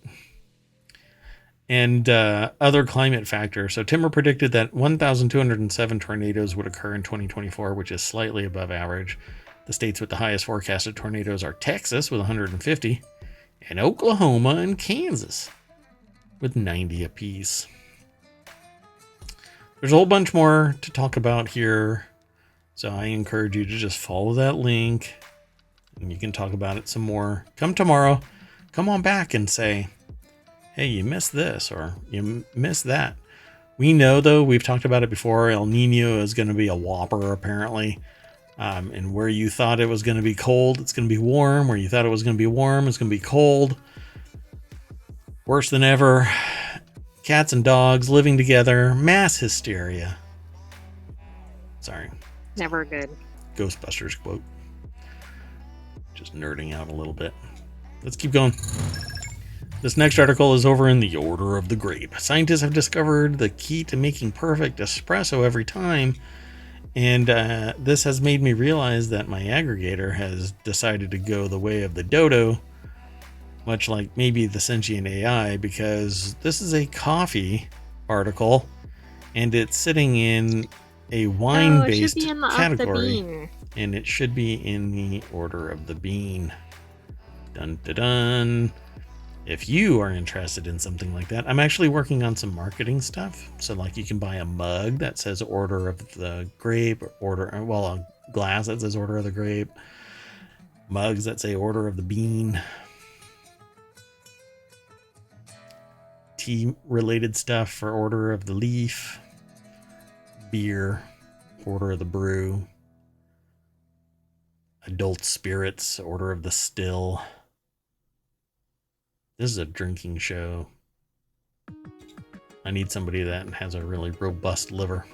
And other climate factors. So Timmer predicted that 1,207 tornadoes would occur in 2024, which is slightly above average. The states with the highest forecasted tornadoes are Texas with 150 and Oklahoma and Kansas with 90 apiece. There's a whole bunch more to talk about here, so I encourage you to just follow that link and you can talk about it some more. Come tomorrow, come on back and say, hey, you missed this or you missed that. We know, though, we've talked about it before, El Nino is going to be a whopper, apparently. And where you thought it was going to be cold, it's going to be warm. Where you thought it was going to be warm, it's going to be cold. Worse than ever. Cats and dogs living together. Mass hysteria. Sorry. Never good. Ghostbusters quote. Just nerding out a little bit. Let's keep going. This next article is over in the Order of the Grape. Scientists have discovered the key to making perfect espresso every time. And this has made me realize that my aggregator has decided to go the way of the dodo, much like maybe the sentient AI, because this is a coffee article, and it's sitting in a wine-based category, and it should be in the Order of the Bean. Dun dun dun. If you are interested in something like that, I'm actually working on some marketing stuff. So like you can buy a mug that says Order of the Grape, a glass that says Order of the Grape, mugs that say Order of the Bean, tea related stuff for Order of the Leaf, beer, Order of the Brew, adult spirits, Order of the Still. This is a drinking show. I need somebody that has a really robust liver.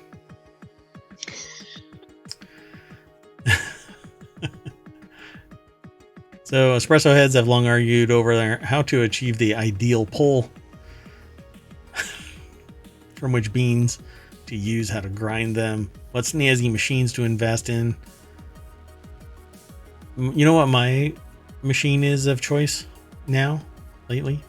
So espresso heads have long argued over there how to achieve the ideal pull from which beans to use, how to grind them, what snazzy machines to invest in. You know what my machine is of choice now? Lately?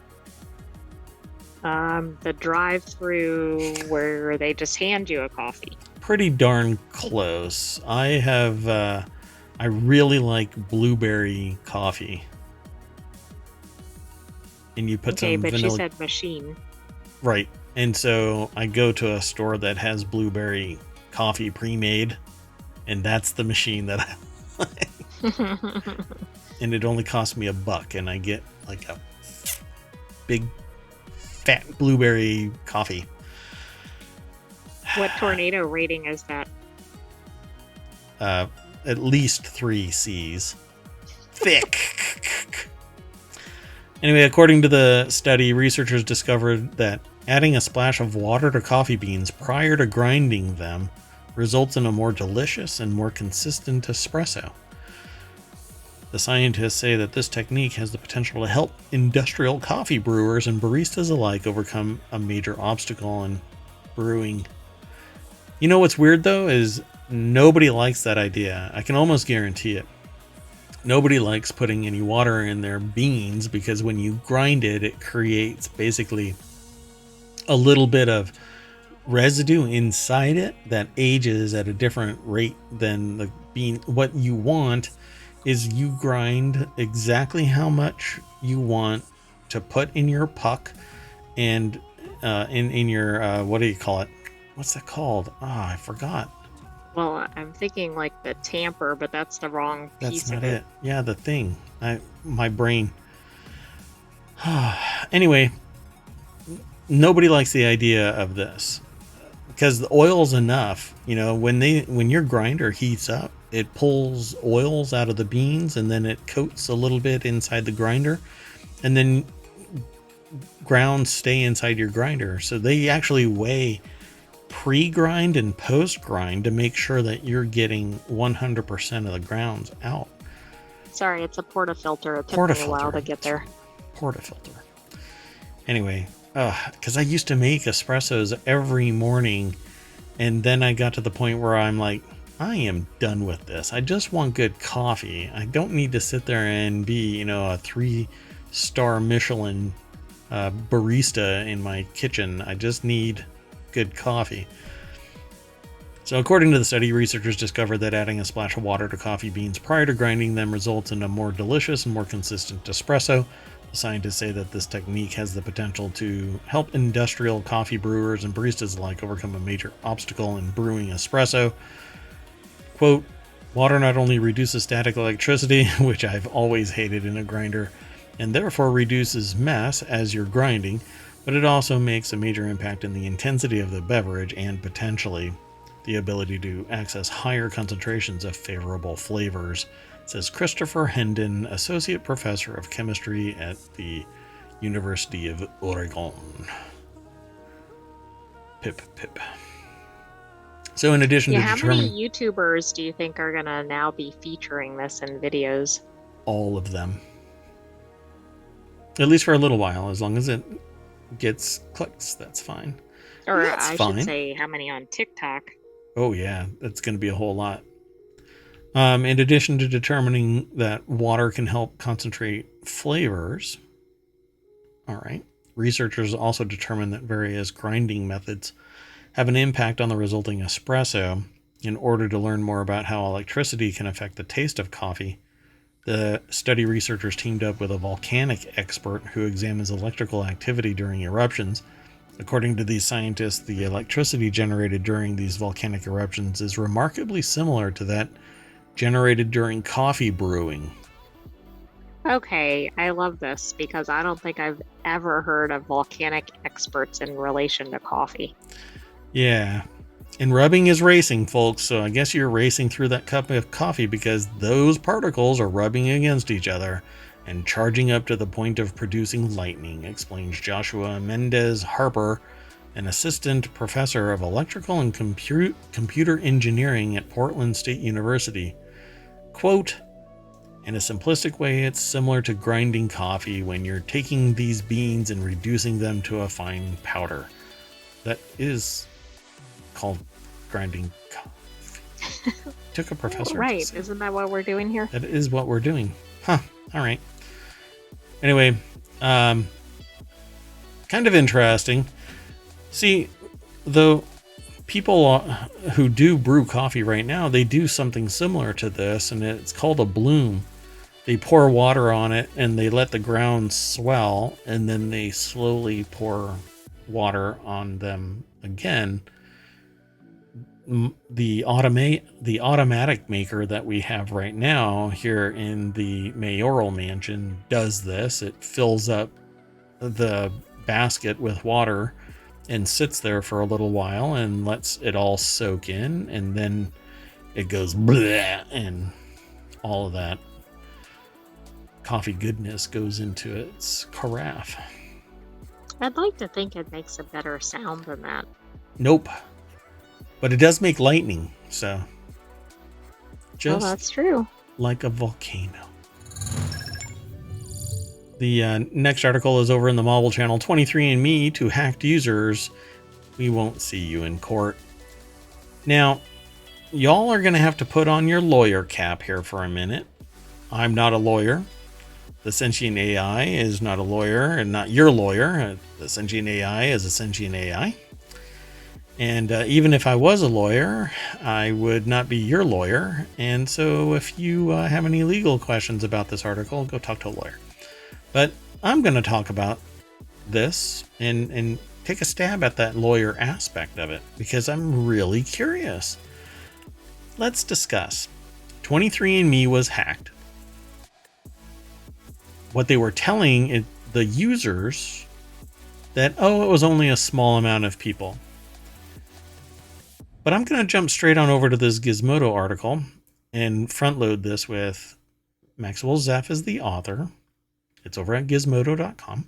The drive-through where they just hand you a coffee. Pretty darn close. I really like blueberry coffee. And you put some vanilla... Okay, but you said machine. Right. And so I go to a store that has blueberry coffee pre-made, and that's the machine that I like. And it only costs me $1, and I get like a big fat blueberry coffee. What tornado rating is that? At least 3 C's. Thick. Anyway, according to the study, researchers discovered that adding a splash of water to coffee beans prior to grinding them results in a more delicious and more consistent espresso. The scientists say that this technique has the potential to help industrial coffee brewers and baristas alike overcome a major obstacle in brewing. You know what's weird though is nobody likes that idea. I can almost guarantee it. Nobody likes putting any water in their beans because when you grind it, it creates basically a little bit of residue inside it that ages at a different rate than the bean. What you want is you grind exactly how much you want to put in your puck and in your what do you call it? What's that called? I forgot. Well, I'm thinking like the tamper, but that's the wrong piece. That's not it. Yeah, the thing. My brain. Anyway, nobody likes the idea of this because the oil's enough. You know, when your grinder heats up, it pulls oils out of the beans and then it coats a little bit inside the grinder. and then grounds stay inside your grinder. So they actually weigh pre-grind and post-grind to make sure that you're getting 100% of the grounds out. Sorry, it's a portafilter. It took me a while to get there. Portafilter. Anyway, because I used to make espressos every morning, and then I got to the point where I'm like, I am done with this. I just want good coffee. I don't need to sit there and be, a 3-star Michelin barista in my kitchen. I just need good coffee. So according to the study, researchers discovered that adding a splash of water to coffee beans prior to grinding them results in a more delicious and more consistent espresso. The scientists say that this technique has the potential to help industrial coffee brewers and baristas alike overcome a major obstacle in brewing espresso. Quote, water not only reduces static electricity, which I've always hated in a grinder, and therefore reduces mass as you're grinding, but it also makes a major impact in the intensity of the beverage and potentially the ability to access higher concentrations of favorable flavors, says Christopher Hendon, Associate Professor of Chemistry at the University of Oregon. Pip. So in addition to how determining... many YouTubers do you think are going to now be featuring this in videos? All of them. At least for a little while, as long as it gets clicks, that's fine. Or I should say, how many on TikTok? Oh yeah, that's going to be a whole lot. In addition to determining that water can help concentrate flavors, all right, researchers also determined that various grinding methods have an impact on the resulting espresso. In order to learn more about how electricity can affect the taste of coffee, the study researchers teamed up with a volcanic expert who examines electrical activity during eruptions. According to these scientists, the electricity generated during these volcanic eruptions is remarkably similar to that generated during coffee brewing. Okay, I love this because I don't think I've ever heard of volcanic experts in relation to coffee. Yeah, and rubbing is racing, folks, so I guess you're racing through that cup of coffee because those particles are rubbing against each other and charging up to the point of producing lightning, explains Joshua Mendez Harper, an assistant professor of electrical and computer engineering at Portland State University. Quote, in a simplistic way, it's similar to grinding coffee when you're taking these beans and reducing them to a fine powder. That is called grinding coffee. Took a professor. Right, isn't that what we're doing here? That is what we're doing. Huh, all right. Anyway, kind of interesting. See, though people who do brew coffee right now, they do something similar to this, and it's called a bloom. They pour water on it, and they let the grounds swell, and then they slowly pour water on them again. The automatic maker that we have right now here in the mayoral mansion does this. It fills up the basket with water and sits there for a little while and lets it all soak in, and then it goes bleh, and all of that coffee goodness goes into its carafe. I'd like to think it makes a better sound than that. Nope. But it does make lightning, so just that's true. Like a volcano. The next article is over in the Marble channel. 23andMe to hacked users. We won't see you in court. Now, y'all are going to have to put on your lawyer cap here for a minute. I'm not a lawyer. The sentient AI is not a lawyer, and not your lawyer. The sentient AI is a sentient AI. And even if I was a lawyer, I would not be your lawyer. And so if you have any legal questions about this article, go talk to a lawyer. But I'm going to talk about this and take a stab at that lawyer aspect of it because I'm really curious. Let's discuss. 23andMe was hacked. What they were telling the users that, it was only a small amount of people. But I'm going to jump straight on over to this Gizmodo article and front load this with Maxwell Zeff as the author. It's over at gizmodo.com.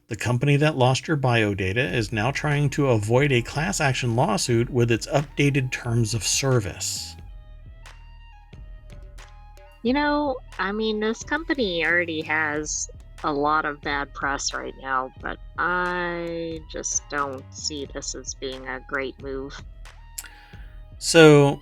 The company that lost your bio data is now trying to avoid a class action lawsuit with its updated terms of service. I mean, this company already has a lot of bad press right now, but I just don't see this as being a great move. So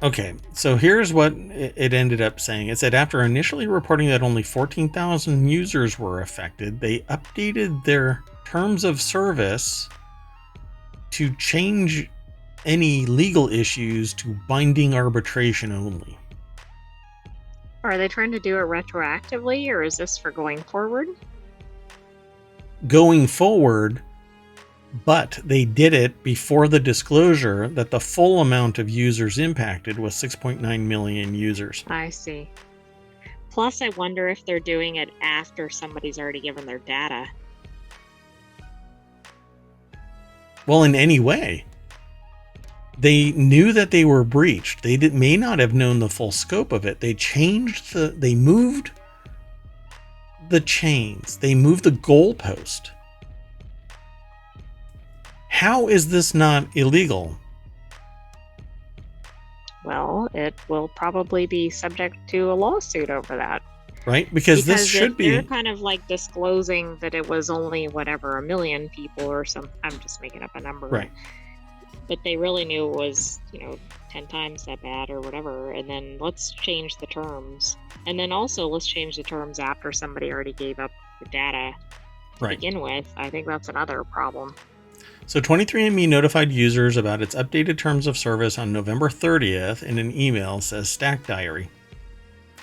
here's what it ended up saying. It said after initially reporting that only 14,000 users were affected, they updated their terms of service to change any legal issues to binding arbitration only. Are they trying to do it retroactively, or is this for going forward? Going forward, but they did it before the disclosure that the full amount of users impacted was 6.9 million users. I see. Plus, I wonder if they're doing it after somebody's already given their data. Well, in any way. They knew that they were breached. They may not have known the full scope of it. They moved the chains. They moved the goalpost. How is this not illegal? Well, it will probably be subject to a lawsuit over that. Right? Because this should be... They're kind of like disclosing that it was only, whatever, 1 million people or some... I'm just making up a number. Right. But they really knew it was, 10 times that bad or whatever. And then let's change the terms. And then also let's change the terms after somebody already gave up the data to begin with. I think that's another problem. So 23andMe notified users about its updated terms of service on November 30th in an email, says Stack Diary.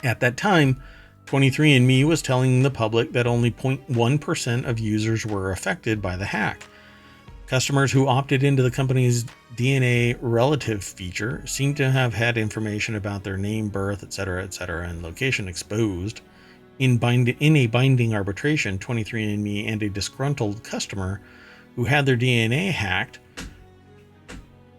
At that time, 23andMe was telling the public that only 0.1% of users were affected by the hack. Customers who opted into the company's DNA relative feature seem to have had information about their name, birth, etc., and location exposed. In a binding arbitration, 23andMe and a disgruntled customer who had their DNA hacked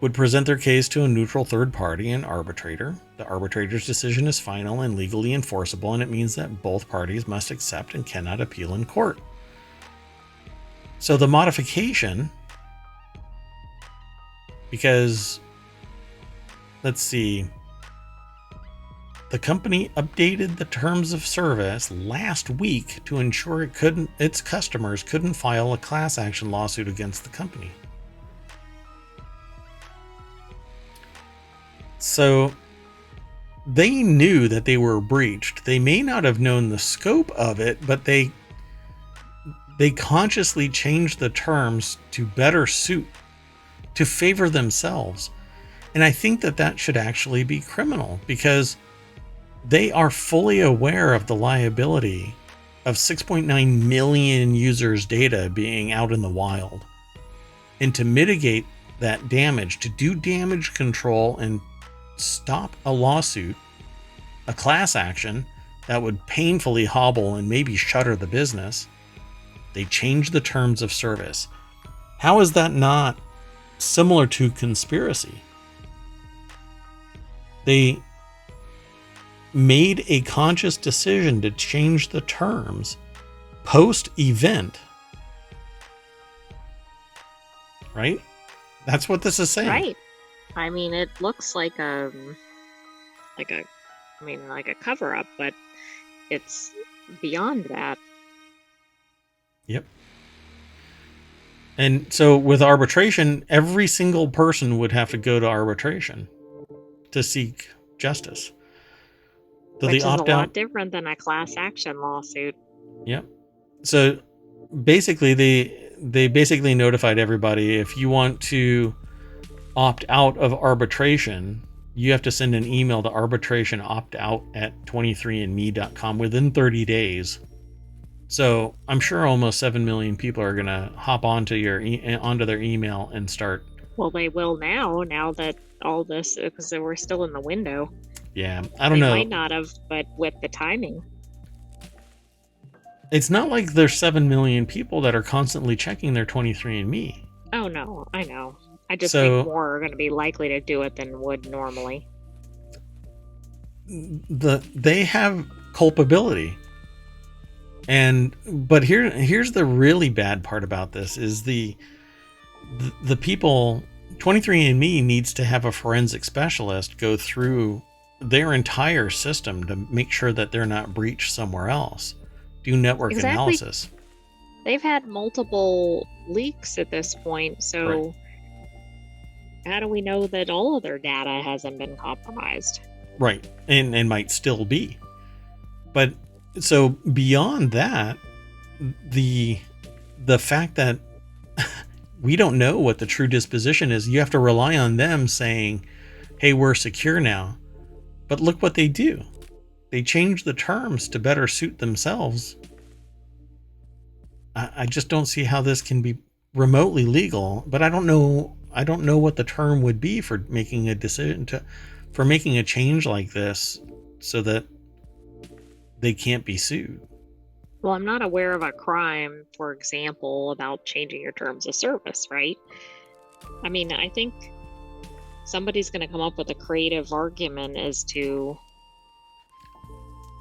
would present their case to a neutral third party, an arbitrator. The arbitrator's decision is final and legally enforceable, and it means that both parties must accept and cannot appeal in court. So the modification... Because, let's see, the company updated the terms of service last week to ensure its customers couldn't file a class action lawsuit against the company. So they knew that they were breached. They may not have known the scope of it, but they consciously changed the terms to better suit, to favor themselves. And I think that should actually be criminal, because they are fully aware of the liability of 6.9 million users' data being out in the wild. And to mitigate that damage, to do damage control and stop a lawsuit, a class action that would painfully hobble and maybe shutter the business, they changed the terms of service. How is that not similar to conspiracy? They made a conscious decision to change the terms post-event. Right? That's what this is saying. Right. I mean, it looks like a cover-up, but it's beyond that. Yep. And so with arbitration, every single person would have to go to arbitration to seek justice. Which is a lot different than a class action lawsuit. Yep. So basically, they basically notified everybody, if you want to opt out of arbitration, you have to send an email to arbitrationoptout@23andme.com within 30 days. So I'm sure almost 7 million people are going to hop onto their email and start. Well, they will now that all this, because we're still in the window. Yeah, I don't know. They might not have, but with the timing. It's not like there's 7 million people that are constantly checking their 23andMe. Oh, no, I know. I just think more are going to be likely to do it than would normally. They have culpability. But here's the really bad part about this is the people. 23andMe needs to have a forensic specialist go through their entire system to make sure that they're not breached somewhere else. Do network analysis. They've had multiple leaks at this point, so how do we know that all of their data hasn't been compromised? Right, and might still be. But so beyond that, the fact that we don't know what the true disposition is, you have to rely on them saying, hey, we're secure now. But look what they do. They change the terms to better suit themselves. I just don't see how this can be remotely legal, but I don't know what the term would be for making a decision for making a change like this so that they can't be sued. Well, I'm not aware of a crime, for example, about changing your terms of service, right? I mean, I think somebody's going to come up with a creative argument as to...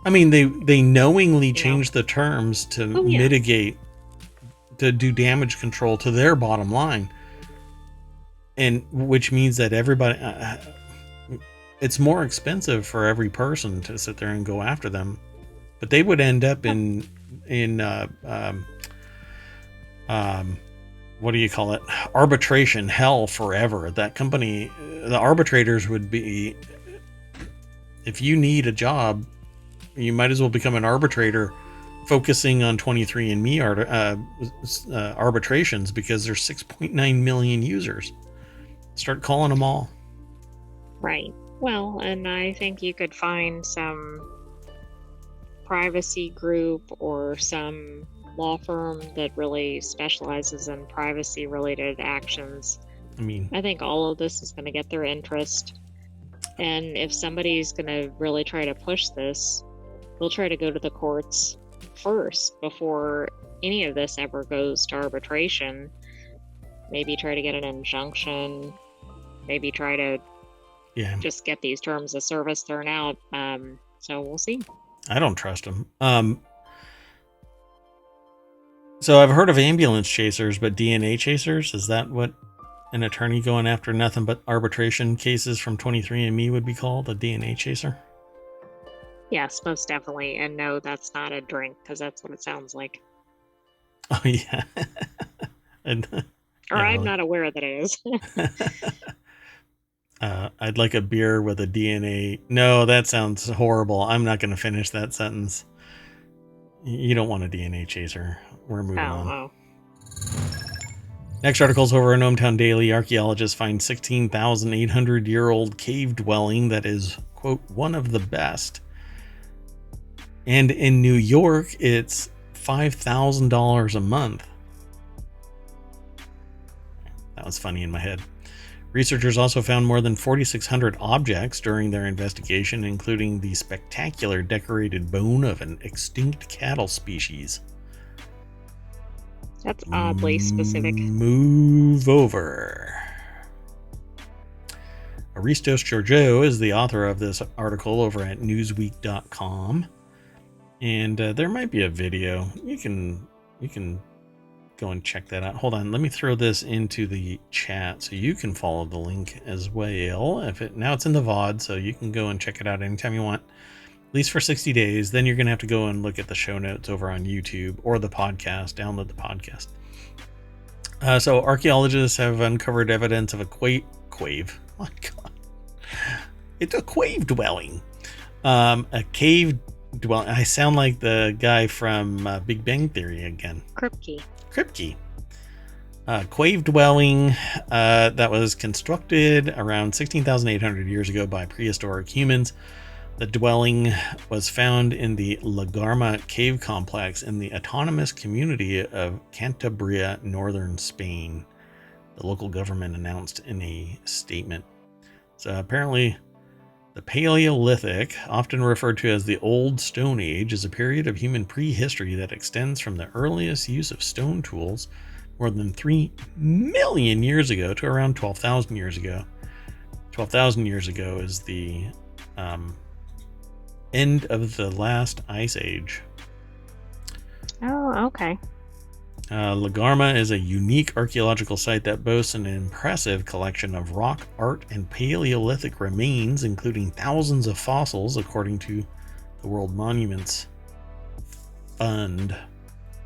I mean, they knowingly changed the terms to mitigate, to do damage control to their bottom line. And which means that everybody... it's more expensive for every person to sit there and go after them. But they would end up in what do you call it? Arbitration hell forever. That company, the arbitrators would be, if you need a job, you might as well become an arbitrator focusing on 23andMe arbitrations, because there's 6.9 million users. Start calling them all. Right. Well, and I think you could find some privacy group or some law firm that really specializes in privacy related actions. I think all of this is going to get their interest, and if somebody's going to really try to push this, they'll try to go to the courts first before any of this ever goes to arbitration. Maybe try to get an injunction, maybe try to just get these terms of service thrown out. So we'll see. I don't trust them. So I've heard of ambulance chasers, but DNA chasers, is that what an attorney going after nothing but arbitration cases from 23andMe would be called? A DNA chaser? Yes, most definitely. And no, that's not a drink, because that's what it sounds like. Oh, yeah. I'm not aware that it is. I'd like a beer with a DNA. No, that sounds horrible. I'm not going to finish that sentence. You don't want a DNA chaser. We're moving on. Next article is over in ohmTown Daily. Archaeologists find 16,800-year-old cave dwelling that is, quote, one of the best. And in New York, it's $5,000 a month. That was funny in my head. Researchers also found more than 4,600 objects during their investigation, including the spectacular decorated bone of an extinct cattle species. That's oddly specific. Move over. Aristos Georgiou is the author of this article over at newsweek.com. And there might be a video. You can go and check that out. Hold on, let me throw this into the chat so you can follow the link as well. Now it's in the VOD, so you can go and check it out anytime you want, at least for 60 days. Then you're gonna have to go and look at the show notes over on YouTube or the podcast. Download the podcast. So archaeologists have uncovered evidence of a cave. My God, it's a cave dwelling. A cave dwelling. I sound like the guy from Big Bang Theory again. Kripke. Cave dwelling that was constructed around 16,800 years ago by prehistoric humans. The dwelling was found in the La Garma cave complex in the autonomous community of Cantabria, northern Spain, the local government announced in a statement. So apparently the Paleolithic, often referred to as the Old Stone Age, is a period of human prehistory that extends from the earliest use of stone tools more than 3 million years ago to around 12,000 years ago. 12,000 years ago is the End of the last ice age. Oh, okay. Lagarma is a unique archaeological site that boasts an impressive collection of rock, art, and Paleolithic remains, including thousands of fossils, according to the World Monuments Fund.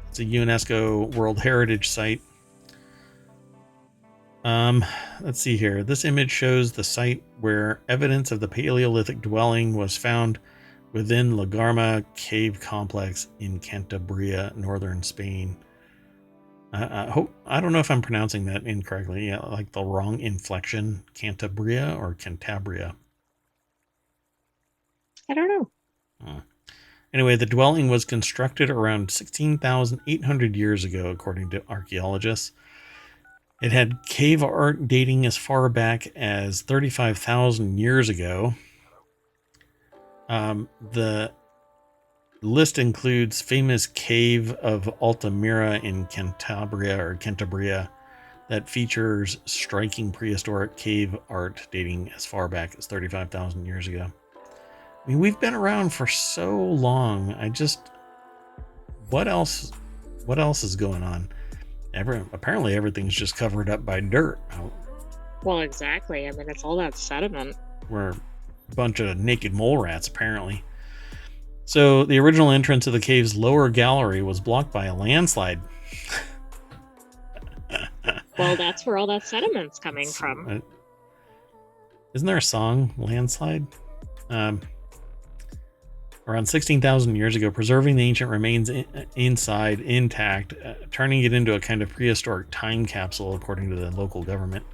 It's a UNESCO World Heritage Site. Let's see here. This image shows the site where evidence of the Paleolithic dwelling was found within Lagarma Cave Complex in Cantabria, northern Spain. I don't know if I'm pronouncing that incorrectly. Yeah, like the wrong inflection. Cantabria or Cantabria? I don't know. Anyway, the dwelling was constructed around 16,800 years ago, according to archaeologists. It had cave art dating as far back as 35,000 years ago. The list includes famous cave of Altamira in Cantabria that features striking prehistoric cave art dating as far back as 35,000 years ago. I mean, we've been around for so long. What else is going on? Apparently everything's just covered up by dirt. Well, exactly. I mean, it's all that sediment. We're a bunch of naked mole rats, apparently. So the original entrance of the cave's lower gallery was blocked by a landslide. Well, that's where all that sediment's coming from. Isn't there a song, Landslide? Around 16,000 years ago, preserving the ancient remains inside intact, turning it into a kind of prehistoric time capsule, according to the local government.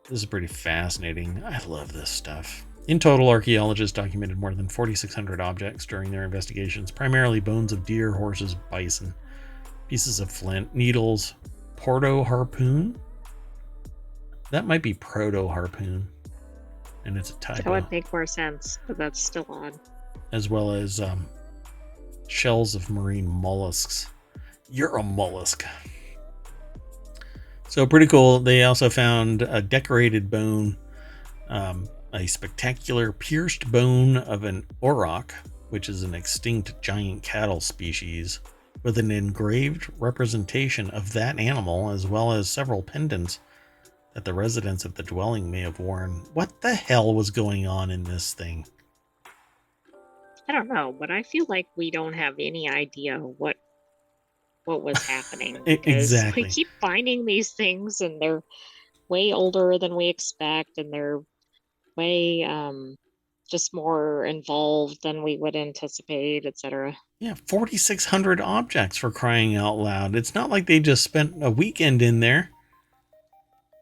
This is pretty fascinating. I love this stuff. In total, archaeologists documented more than 4,600 objects during their investigations, primarily bones of deer, horses, bison, pieces of flint, needles, proto-harpoon. That might be proto-harpoon, and it's a typo. That would make more sense, but that's still odd. As well as shells of marine mollusks. You're a mollusk. So pretty cool. They also found a decorated bone, a spectacular pierced bone of an auroch, which is an extinct giant cattle species, with an engraved representation of that animal, as well as several pendants that the residents of the dwelling may have worn. What the hell was going on in this thing? I don't know, but I feel like we don't have any idea what was happening. Exactly. We keep finding these things, and they're way older than we expect, and they're way just more involved than we would anticipate, etc. Yeah, 4,600 objects, for crying out loud. It's not like they just spent a weekend in there.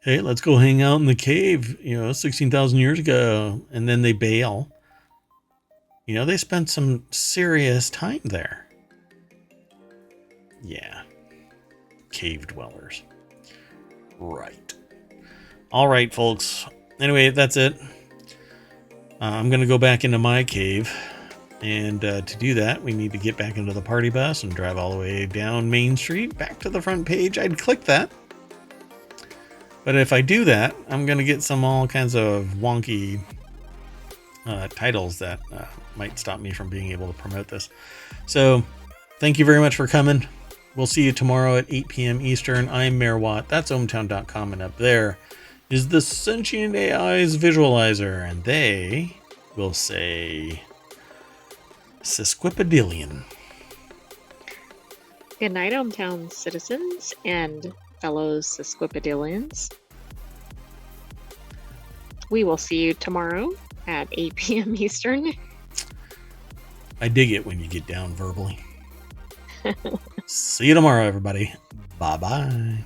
Hey, let's go hang out in the cave, 16,000 years ago, and then they bail. They spent some serious time there. Yeah. Cave dwellers. Right. All right, folks. Anyway, that's it. I'm going to go back into my cave. And to do that, we need to get back into the party bus and drive all the way down Main Street, back to the front page. I'd click that. But if I do that, I'm going to get all kinds of wonky titles that might stop me from being able to promote this. So thank you very much for coming. We'll see you tomorrow at 8 p.m. Eastern. I'm Mayor Watt. That's ohmTown.com, and up there is the Sentient AI's Visualizer, and they will say Sesquipedalian. Good night, ohmTown citizens and fellow Sesquipedalians. We will see you tomorrow at 8 p.m. Eastern. I dig it when you get down verbally. See you tomorrow, everybody. Bye-bye.